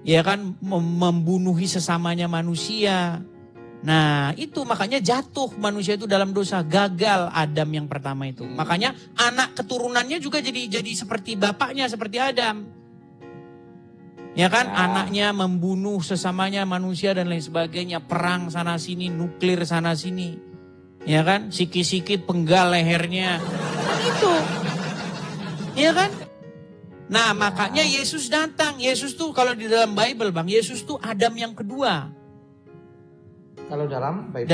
ya kan, membunuhi sesamanya manusia. Nah itu makanya jatuh manusia itu dalam dosa, gagal Adam yang pertama itu. Makanya anak keturunannya juga jadi seperti bapaknya, seperti Adam. Ya kan, anaknya membunuh sesamanya manusia dan lain sebagainya, perang sana sini, nuklir sana sini. Ya kan, sikit-sikit penggal lehernya. Kan itu. Ya kan? Nah makanya Yesus datang. Yesus tuh kalau di dalam Bible Bang, Yesus tuh Adam yang kedua. Kalau dalam Bible?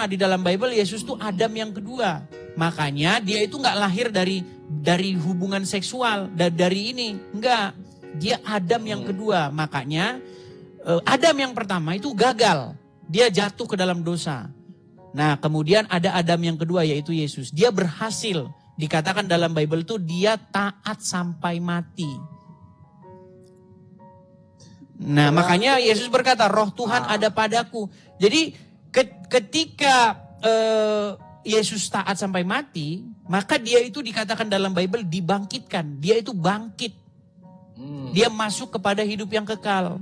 Di dalam Bible Yesus tuh Adam yang kedua. Makanya dia itu nggak lahir dari hubungan seksual, dari ini, enggak. Dia Adam yang kedua. Makanya Adam yang pertama itu gagal. Dia jatuh ke dalam dosa. Nah kemudian ada Adam yang kedua yaitu Yesus. Dia berhasil. Dikatakan dalam Bible itu dia taat sampai mati. Nah makanya Yesus berkata roh Tuhan ada padaku. Jadi ketika Yesus taat sampai mati, maka dia itu dikatakan dalam Bible dibangkitkan. Dia itu bangkit. Dia masuk kepada hidup yang kekal.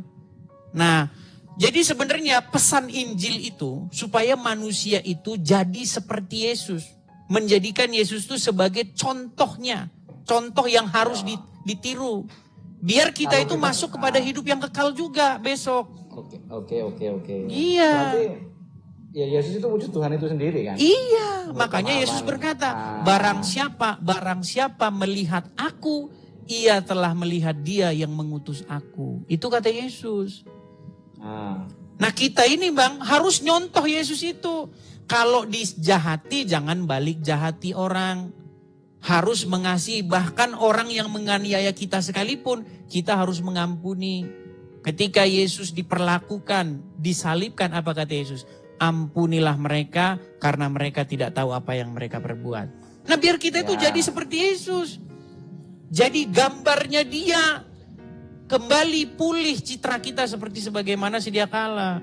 Nah Jadi sebenarnya pesan Injil itu supaya manusia itu jadi seperti Yesus. Menjadikan Yesus itu sebagai contohnya. Contoh yang harus ditiru. Biar kita itu masuk kepada hidup yang kekal juga besok. Oke. Iya. Berarti ya Yesus itu wujud Tuhan itu sendiri kan? Iya, makanya Yesus berkata, barang siapa melihat aku, ia telah melihat dia yang mengutus aku. Itu kata Yesus. Nah kita ini bang harus nyontoh Yesus itu. Kalau dijahati jangan balik jahati orang. Harus mengasihi, bahkan orang yang menganiaya kita sekalipun kita harus mengampuni. Ketika Yesus diperlakukan, disalibkan, apa kata Yesus? Ampunilah mereka karena mereka tidak tahu apa yang mereka perbuat. Nah biar kita itu jadi seperti Yesus. Jadi gambarnya dia. Kembali pulih citra kita seperti sebagaimana sedia kala.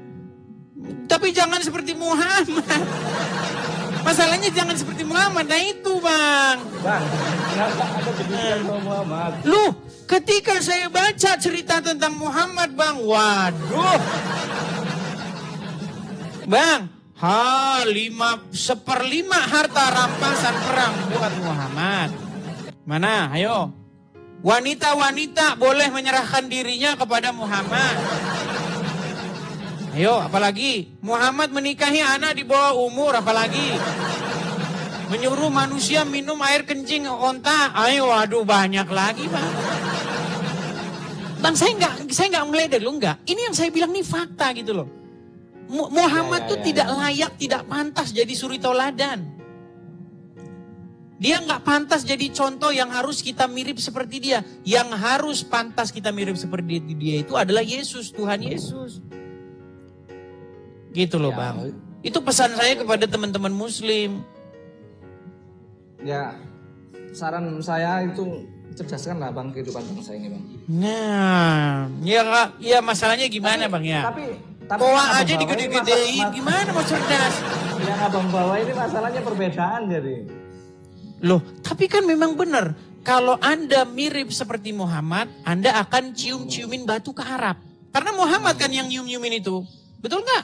Tapi jangan seperti Muhammad. Masalahnya jangan seperti Muhammad. Nah itu bang. Bang, kenapa ada demikian sama Muhammad? Loh, ketika saya baca cerita tentang Muhammad bang. Waduh. Bang, 1/5 harta rampasan perang buat Muhammad. Mana, ayo. Wanita-wanita boleh menyerahkan dirinya kepada Muhammad. Ayo, apalagi? Muhammad menikahi anak di bawah umur, apalagi? Menyuruh manusia minum air kencing onta. Ayo, aduh banyak lagi bang. Bang, saya nggak meledek lo enggak. Ini yang saya bilang nih fakta gitu loh. Muhammad tuh tidak layak, tidak pantas jadi suri tauladan. Dia nggak pantas jadi contoh yang harus kita mirip seperti dia. Yang harus pantas kita mirip seperti dia itu adalah Yesus, Tuhan Yesus. Gitu loh bang. Itu pesan saya kepada teman-teman muslim. Ya, saran saya itu cerdaskanlah bang kehidupan bangsa ini bang. Nah, ya masalahnya gimana bang ya? Tapi Koa aja digede-gedein, gimana mau cerdas? Yang abang bawa ini masalahnya perbedaan jadi. Loh, tapi kan memang benar. Kalau Anda mirip seperti Muhammad, Anda akan cium-ciumin batu ke Arab. Karena Muhammad kan yang nyium-nyiumin itu. Betul nggak?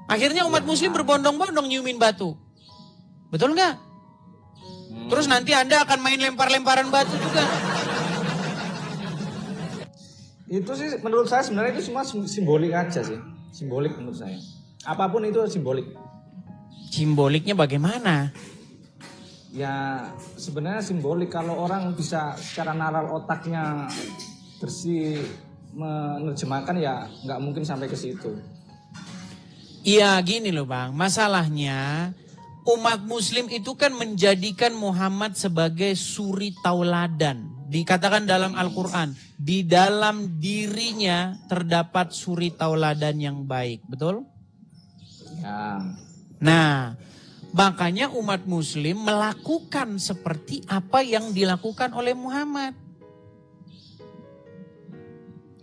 Akhirnya umat muslim berbondong-bondong nyiumin batu. Betul nggak? Terus nanti Anda akan main lempar-lemparan batu juga. Itu sih menurut saya sebenarnya itu cuma simbolik aja sih. Simbolik menurut saya. Apapun itu simbolik. Simboliknya bagaimana? Ya sebenarnya simbolik kalau orang bisa secara nalar otaknya bersih menerjemahkan ya nggak mungkin sampai ke situ. Iya gini loh bang, masalahnya umat muslim itu kan menjadikan Muhammad sebagai suri tauladan. Dikatakan dalam Al-Quran, di dalam dirinya terdapat suri tauladan yang baik, betul? Ya. Nah, makanya umat muslim melakukan seperti apa yang dilakukan oleh Muhammad.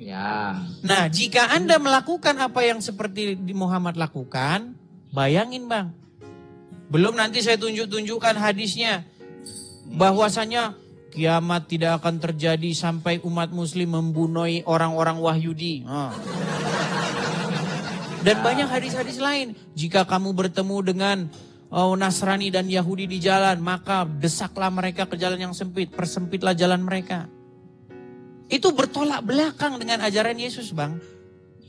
Ya. Nah, jika Anda melakukan apa yang seperti Muhammad lakukan, bayangin bang. Belum nanti saya tunjukkan hadisnya. Bahwasanya kiamat tidak akan terjadi sampai umat muslim membunuh orang-orang Wahyudi. Dan banyak hadis-hadis lain. Jika kamu bertemu dengan Nasrani dan Yahudi di jalan, maka desaklah mereka ke jalan yang sempit. Persempitlah jalan mereka. Itu bertolak belakang dengan ajaran Yesus bang.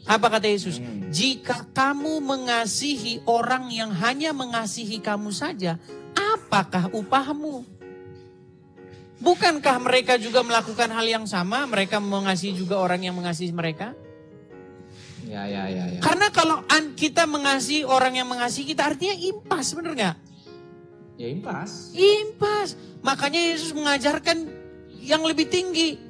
Apa kata Yesus? Jika kamu mengasihi orang yang hanya mengasihi kamu saja, apakah upahmu? Bukankah mereka juga melakukan hal yang sama? Mereka mengasihi juga orang yang mengasihi mereka? Ya. Karena kalau kita mengasihi orang yang mengasihi kita artinya impas, bener gak? Ya impas. Impas. Makanya Yesus mengajarkan yang lebih tinggi.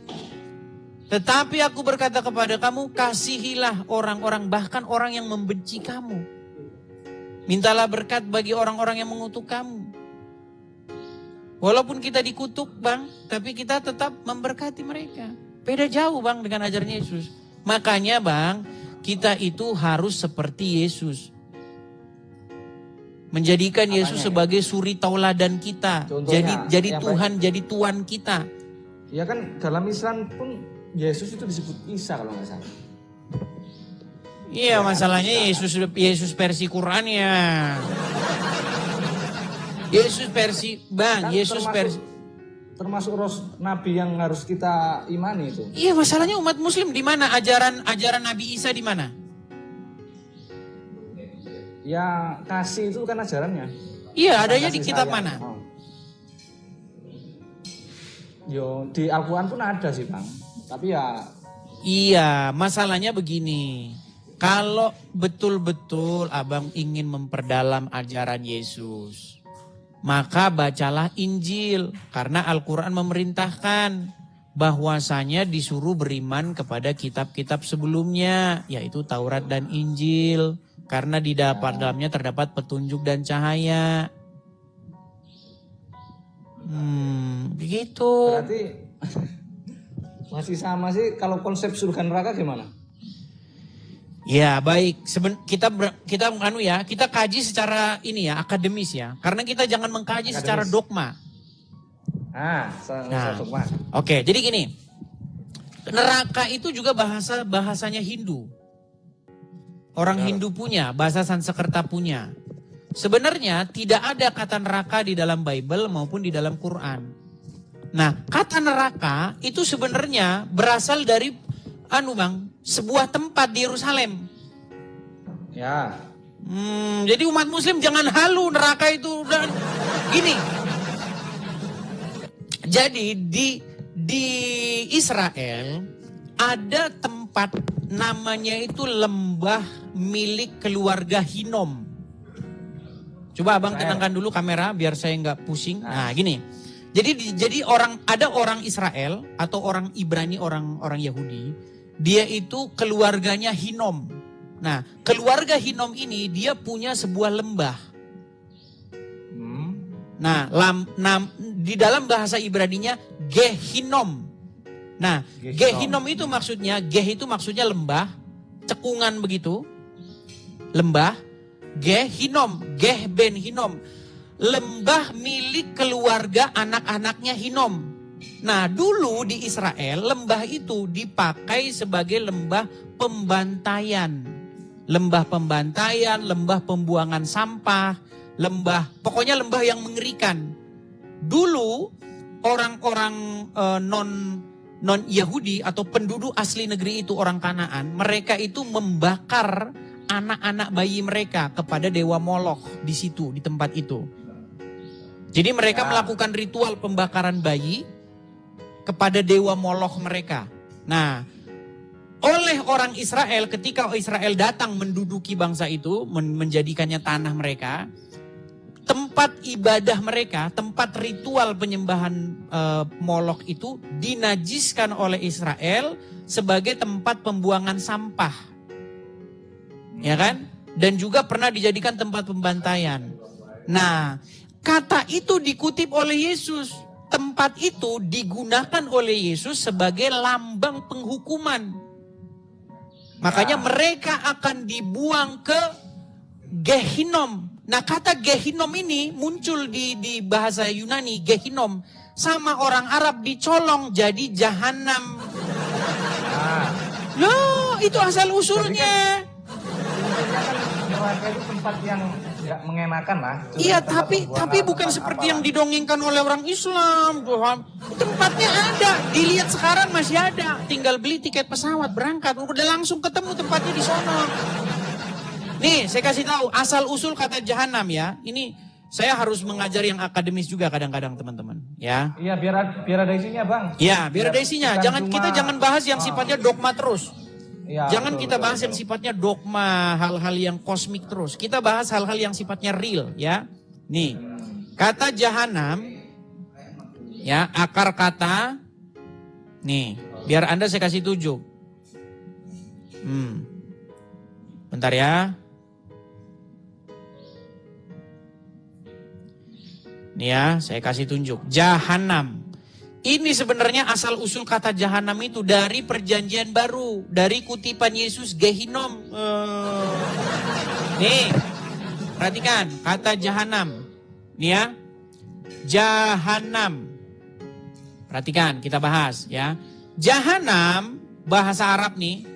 Tetapi aku berkata kepada kamu, kasihilah orang-orang, bahkan orang yang membenci kamu. Mintalah berkat bagi orang-orang yang mengutuk kamu. Walaupun kita dikutuk bang, tapi kita tetap memberkati mereka. Beda jauh bang dengan ajaran Yesus. Makanya bang, kita itu harus seperti Yesus. Menjadikan Yesus sebagai suri tauladan kita. Contohnya, jadi Tuhan, jadi Tuhan kita. Ya kan dalam Islam pun Yesus itu disebut Isa kalau nggak salah. Iya, masalahnya Yesus versi Qurannya. Yesus versi, Bang, Kan Yesus versi. termasuk nabi yang harus kita imani itu. Iya, masalahnya umat muslim di mana? Ajaran Nabi Isa di mana? Ya kasih itu kan ajarannya. Iya, adanya di Kasih kitab sayang. mana? Oh. Yo di Al-Quran pun ada sih Bang. Tapi ya Iya, masalahnya begini. Kalau betul-betul abang ingin memperdalam ajaran Yesus, maka bacalah Injil. Karena Al-Quran memerintahkan bahwasanya disuruh beriman kepada kitab-kitab sebelumnya, yaitu Taurat dan Injil. Karena di dalamnya terdapat petunjuk dan cahaya. Begitu. berarti masih sama sih. Kalau konsep surga neraka gimana? Ya baik, kita kaji secara ini ya, akademis ya. Karena kita jangan mengkaji secara dogma. Dogma. Oke, jadi gini. Neraka itu juga bahasanya Hindu. Orang Hindu punya, bahasa Sanskerta punya. Sebenarnya tidak ada kata neraka di dalam Bible maupun di dalam Quran. Nah, kata neraka itu sebenarnya berasal dari sebuah tempat di Yerusalem. Ya. Jadi umat muslim jangan halu, neraka itu dan gini. Jadi di Israel ada tempat namanya itu lembah milik keluarga Hinom. Coba abang tenangkan dulu kamera biar saya nggak pusing. Nah gini. Jadi ada orang Israel atau orang Ibrani, orang Yahudi, dia itu keluarganya Hinom. Nah, keluarga Hinom ini dia punya sebuah lembah. Nah, di dalam bahasa Ibraninya Gehinom. Nah, Gehinom itu maksudnya lembah, cekungan begitu. Lembah Gehinom, Geh ben Hinom. Lembah milik keluarga anak-anaknya Hinom. Nah, dulu di Israel lembah itu dipakai sebagai lembah pembantaian. Lembah pembantaian, lembah pembuangan sampah, pokoknya lembah yang mengerikan. Dulu orang-orang non Yahudi atau penduduk asli negeri itu, orang Kanaan, mereka itu membakar anak-anak bayi mereka kepada dewa Molokh di situ, di tempat itu. Jadi mereka melakukan ritual pembakaran bayi kepada dewa Molokh mereka. Nah, oleh orang Israel, ketika Israel datang menduduki bangsa itu, menjadikannya tanah mereka, tempat ibadah mereka, tempat ritual penyembahan Molokh itu dinajiskan oleh Israel sebagai tempat pembuangan sampah. Ya kan? Dan juga pernah dijadikan tempat pembantaian. Nah, kata itu dikutip oleh Yesus. Tempat itu digunakan oleh Yesus sebagai lambang penghukuman. Makanya mereka akan dibuang ke Gehinom. Nah, kata Gehinom ini muncul di bahasa Yunani, Gehinom. Sama orang Arab dicolong jadi Jahanam. Loh, itu asal usulnya. Neraka itu tempat yang nggak mengenakan lah. Iya, tapi bukan seperti yang didongengkan oleh orang Islam. Tempatnya ada, dilihat sekarang masih ada. Tinggal beli tiket pesawat, berangkat, udah langsung ketemu tempatnya di sono. Nih, saya kasih tahu asal usul kata jahanam ya. Ini saya harus mengajar yang akademis juga kadang-kadang teman-teman, ya. Iya, biar ada isinya, Bang. Ya, biar ada isinya. Kita jangan bahas yang sifatnya dogma terus. Ya, Jangan kita bahas yang sifatnya dogma, hal-hal yang kosmik terus. Kita bahas hal-hal yang sifatnya real, ya. Nih, kata jahanam, ya, akar kata, nih, biar Anda saya kasih tunjuk. Bentar ya. Nih ya, saya kasih tunjuk. Jahanam. Ini sebenarnya asal usul kata jahanam itu dari perjanjian baru. Dari kutipan Yesus Gehinom. Nih, perhatikan kata jahanam. Nih ya, jahanam. Perhatikan, kita bahas ya. Jahanam, bahasa Arab nih.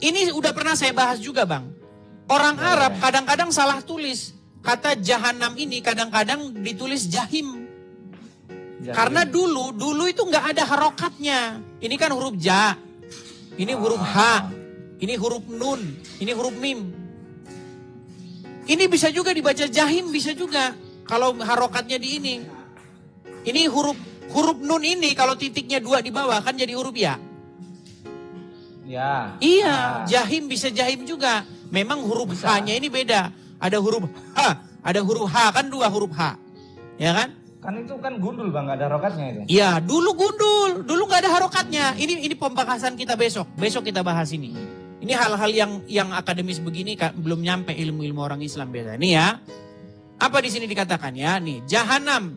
Ini udah pernah saya bahas juga, Bang. Orang Arab kadang-kadang salah tulis. Kata jahanam ini kadang-kadang ditulis jahim. Karena dulu itu nggak ada harokatnya. Ini kan huruf ja, ini huruf ha, ini huruf nun, ini huruf mim. Ini bisa juga dibaca jahim, bisa juga. Kalau harokatnya di ini. Ini huruf nun ini kalau titiknya 2 di bawah kan jadi huruf ya. Ya. Iya, jahim bisa jahim juga. Memang huruf H-nya ini beda. Ada huruf H, ada huruf H, kan 2 huruf H. Ya kan? Kan itu kan gundul Bang, gak ada harokatnya itu. Iya, dulu gundul, dulu gak ada harokatnya. Ini pembahasan kita besok. Besok kita bahas ini. Ini hal-hal yang akademis begini belum nyampe ilmu-ilmu orang Islam biasa. Nih ya. Apa di sini dikatakan ya? Nih, jahanam,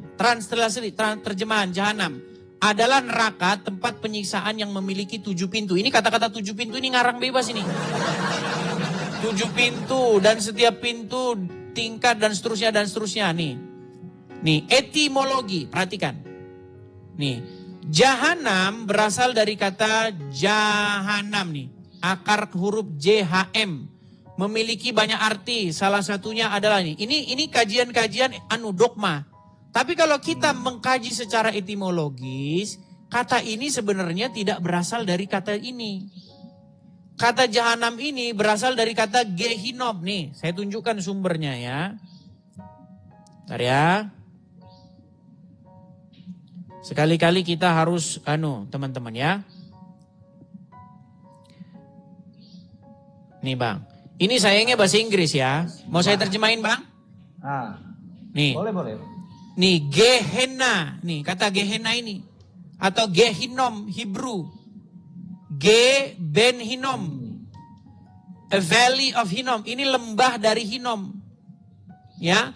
terjemahan jahanam adalah neraka tempat penyiksaan yang memiliki 7 pintu. Ini kata-kata 7 pintu ini ngarang bebas ini. 7 pintu dan setiap pintu tingkat dan seterusnya Nih, etimologi, perhatikan. Nih, jahanam berasal dari kata jahanam nih. Akar huruf JHM. Memiliki banyak arti. Salah satunya adalah ini. Ini kajian-kajian dogma. Tapi kalau kita mengkaji secara etimologis, kata ini sebenarnya tidak berasal dari kata ini. Kata jahanam ini berasal dari kata gehinom. Nih, saya tunjukkan sumbernya ya. Bentar ya. Sekali-kali kita harus teman-teman ya. Nih Bang. Ini sayangnya bahasa Inggris ya. Mau saya terjemahin Bang? Nih. Boleh. Nih Gehenna. Nih kata Gehenna ini. Atau Gehinom Hebrew. Ben Hinnom. A valley of Hinnom. Ini lembah dari Hinnom. Ya.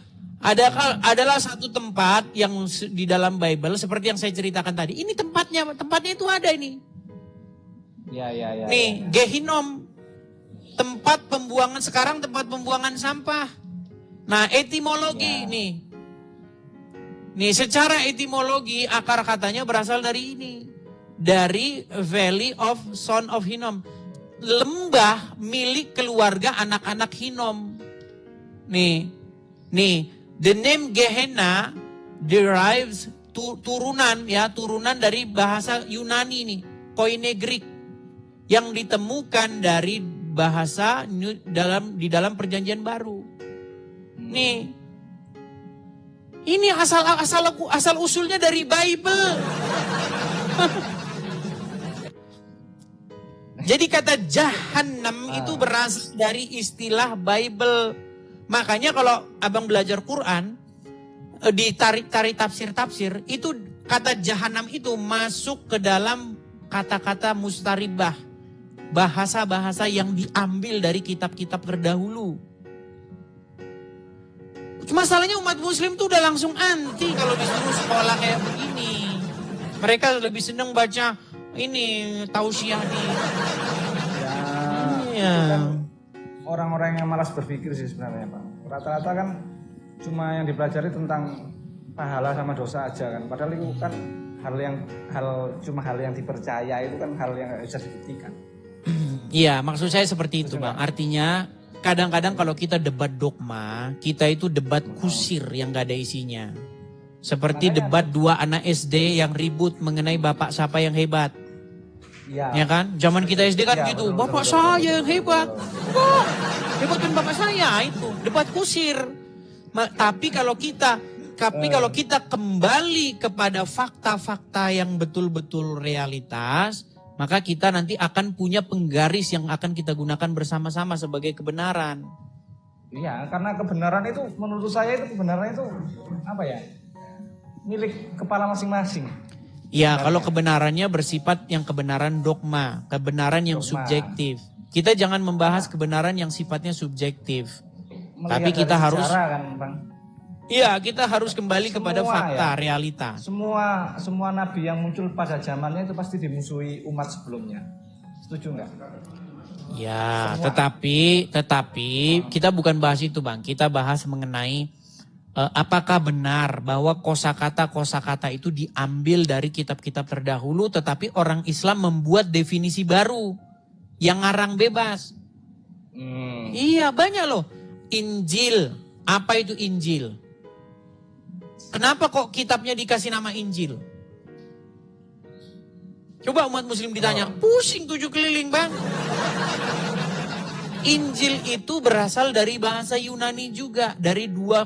Adalah satu tempat yang di dalam Bible seperti yang saya ceritakan tadi. Ini tempatnya itu ada ini. Ya. Nih, Gehinom, tempat pembuangan sekarang tempat pembuangan sampah. Nah, etimologi nih. Nih, secara etimologi akar katanya berasal dari ini. Dari Valley of Son of Hinnom. Lembah milik keluarga anak-anak Hinnom. Nih. The name Gehenna derives turunan dari bahasa Yunani nih, Koine Greek yang ditemukan dari bahasa di dalam Perjanjian Baru. Nih. Ini asal usulnya dari Bible. Jadi kata jahanam itu berasal dari istilah Bible. Makanya kalau abang belajar Quran, ditarik tafsir-tafsir, itu kata jahanam itu masuk ke dalam kata-kata mustaribah. Bahasa-bahasa yang diambil dari kitab-kitab terdahulu. Masalahnya umat muslim tuh udah langsung anti kalau disuruh sekolah kayak begini. Mereka lebih senang baca ini tausiah di... Ya. Orang-orang yang malas berpikir sih sebenarnya Pak. Rata-rata kan cuma yang dipelajari tentang pahala sama dosa aja kan. Padahal itu kan hal yang dipercaya itu kan hal yang gak bisa dibuktikan. Iya, maksud saya seperti itu Bang. Artinya kadang-kadang kalau kita debat dogma, kita itu debat kusir yang gak ada isinya. Seperti debat 2 anak SD yang ribut mengenai bapak siapa yang hebat. Ya kan? Zaman kita SD kan gitu. Bapak saya yang hebat. Wah, hebat kan bapak saya itu. Debat kusir. Tapi kalau kita kembali kepada fakta-fakta yang betul-betul realitas, maka kita nanti akan punya penggaris yang akan kita gunakan bersama-sama sebagai kebenaran. Iya, karena kebenaran itu menurut saya itu kebenaran itu apa ya? Milik kepala masing-masing. Ya, kalau kebenarannya bersifat yang kebenaran dogma, kebenaran yang subjektif. Kita jangan membahas kebenaran yang sifatnya subjektif. Tapi kita harus kan, Bang? Iya, kita harus kembali kepada fakta, realita. Semua nabi yang muncul pada zamannya itu pasti dimusuhi umat sebelumnya. Setuju nggak? Ya, tetapi kita bukan bahas itu, Bang. Kita bahas mengenai apakah benar bahwa kosakata itu diambil dari kitab-kitab terdahulu, tetapi orang Islam membuat definisi baru. Yang ngarang bebas. Iya, banyak loh. Injil. Apa itu Injil? Kenapa kok kitabnya dikasih nama Injil? Coba umat muslim ditanya, pusing 7 keliling bang. Injil itu berasal dari bahasa Yunani juga. Dari dua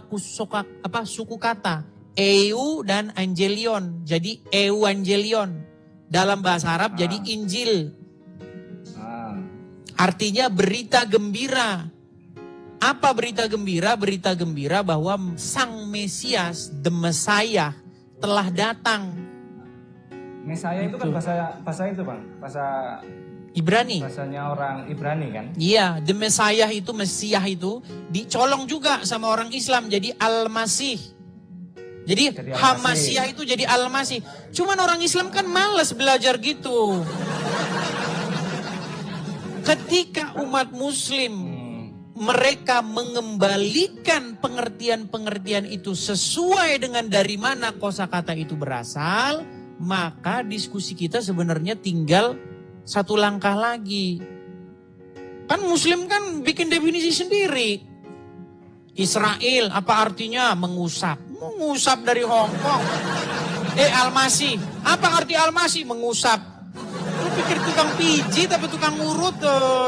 suku kata. Eu dan Angelion. Jadi Evangelion. Dalam bahasa Arab jadi Injil. Artinya berita gembira. Apa berita gembira? Berita gembira bahwa Sang Mesias, the Messiah, telah datang. Mesias itu kan bahasa itu bang, bahasa Ibrani. Bahasanya orang Ibrani kan? Iya, the Messiah itu, Mesiah itu dicolong juga sama orang Islam jadi Al-Masih. Jadi Hamasiah itu jadi Al-Masih. Cuman orang Islam kan malas belajar gitu. Ketika umat muslim mereka mengembalikan pengertian-pengertian itu sesuai dengan dari mana kosakata itu berasal, maka diskusi kita sebenarnya tinggal satu langkah lagi. Kan muslim kan bikin definisi sendiri. Israel apa artinya? Mengusap. Mengusap dari Hongkong. Al-Masih. Apa arti Al-Masih? Mengusap. Lu pikir tukang pijit tapi tukang urut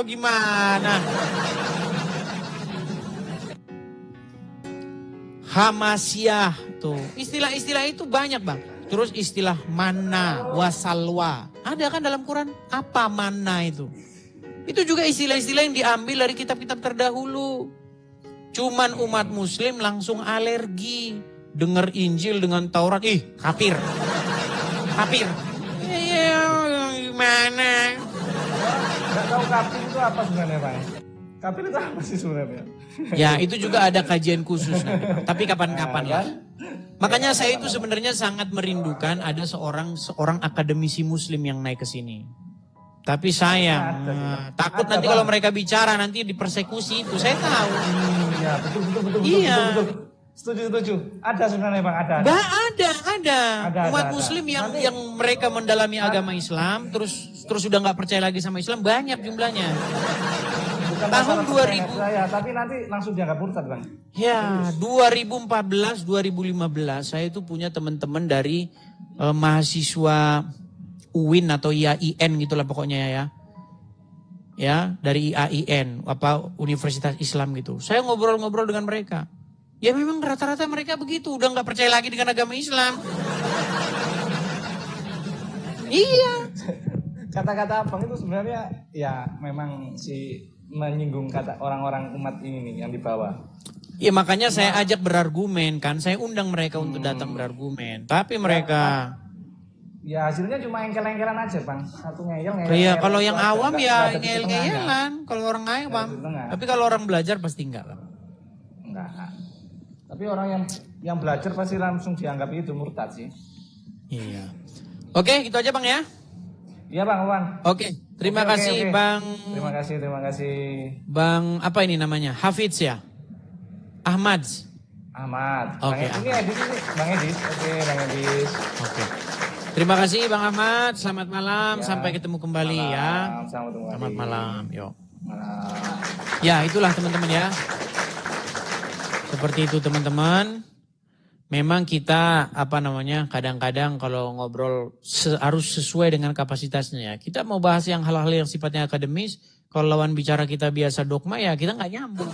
gimana? Hamasiah tuh. Istilah-istilah itu banyak bang. Terus istilah mana, wasalwa. Ada kan dalam Quran? Apa mana itu? Itu juga istilah-istilah yang diambil dari kitab-kitab terdahulu. Cuman umat muslim langsung alergi. Dengar Injil dengan Taurat. Kafir. Kafir. Gimana? Gak tahu kafir itu apa sebenarnya bang? Kafir itu apa sih sebenarnya? Ya itu juga ada kajian khusus nanti, tapi kapan-kapan lah. Makanya saya itu sebenarnya sangat merindukan ada seorang akademisi muslim yang naik ke sini. Tapi sayang, takut nanti kalau mereka bicara nanti dipersekusi itu, saya tahu. Iya, betul. Betul. Setuju. Ada sebenarnya bang, ada. Ada. Umat muslim yang mereka mendalami agama Islam, terus sudah nggak percaya lagi sama Islam, banyak jumlahnya. Bukan tahun 2000 saya, tapi nanti langsung dianggap murtad bang. Ya, 2014, 2015 saya itu punya teman-teman dari mahasiswa UIN atau IAIN gitulah pokoknya ya. Ya, dari IAIN Universitas Islam gitu. Saya ngobrol-ngobrol dengan mereka. Ya memang rata-rata mereka begitu, udah nggak percaya lagi dengan agama Islam. Iya. Kata-kata abang itu sebenarnya ya memang menyinggung kata orang-orang umat ini nih yang di bawah. Ya makanya saya ajak berargumen kan, saya undang mereka untuk datang berargumen. Tapi mereka ya hasilnya cuma engkel-engkelan aja bang, satu ngeyel. Iya kalau yang awam ya ngeyel-ngeyelan, kalau orang awam. Tapi kalau orang belajar pasti enggak lah. Enggak. Tapi orang yang belajar pasti langsung dianggap itu murtad sih. Iya. Oke, gitu aja bang ya. Iya bang. Oke, terima kasih bang. Terima kasih. Bang apa ini namanya? Hafidz ya? Ahmad. Oke. Ini Edis ini, Bang Edis. Oke, Bang Edis. Oke. Terima kasih Bang Ahmad. Selamat malam. Sampai ketemu kembali ya. Selamat malam. Yuk. Ya, itulah teman-teman ya. Seperti itu teman-teman. Memang kita kadang-kadang kalau ngobrol harus sesuai dengan kapasitasnya ya. Kita mau bahas yang hal-hal yang sifatnya akademis, kalau lawan bicara kita biasa dogma ya kita nggak nyambung.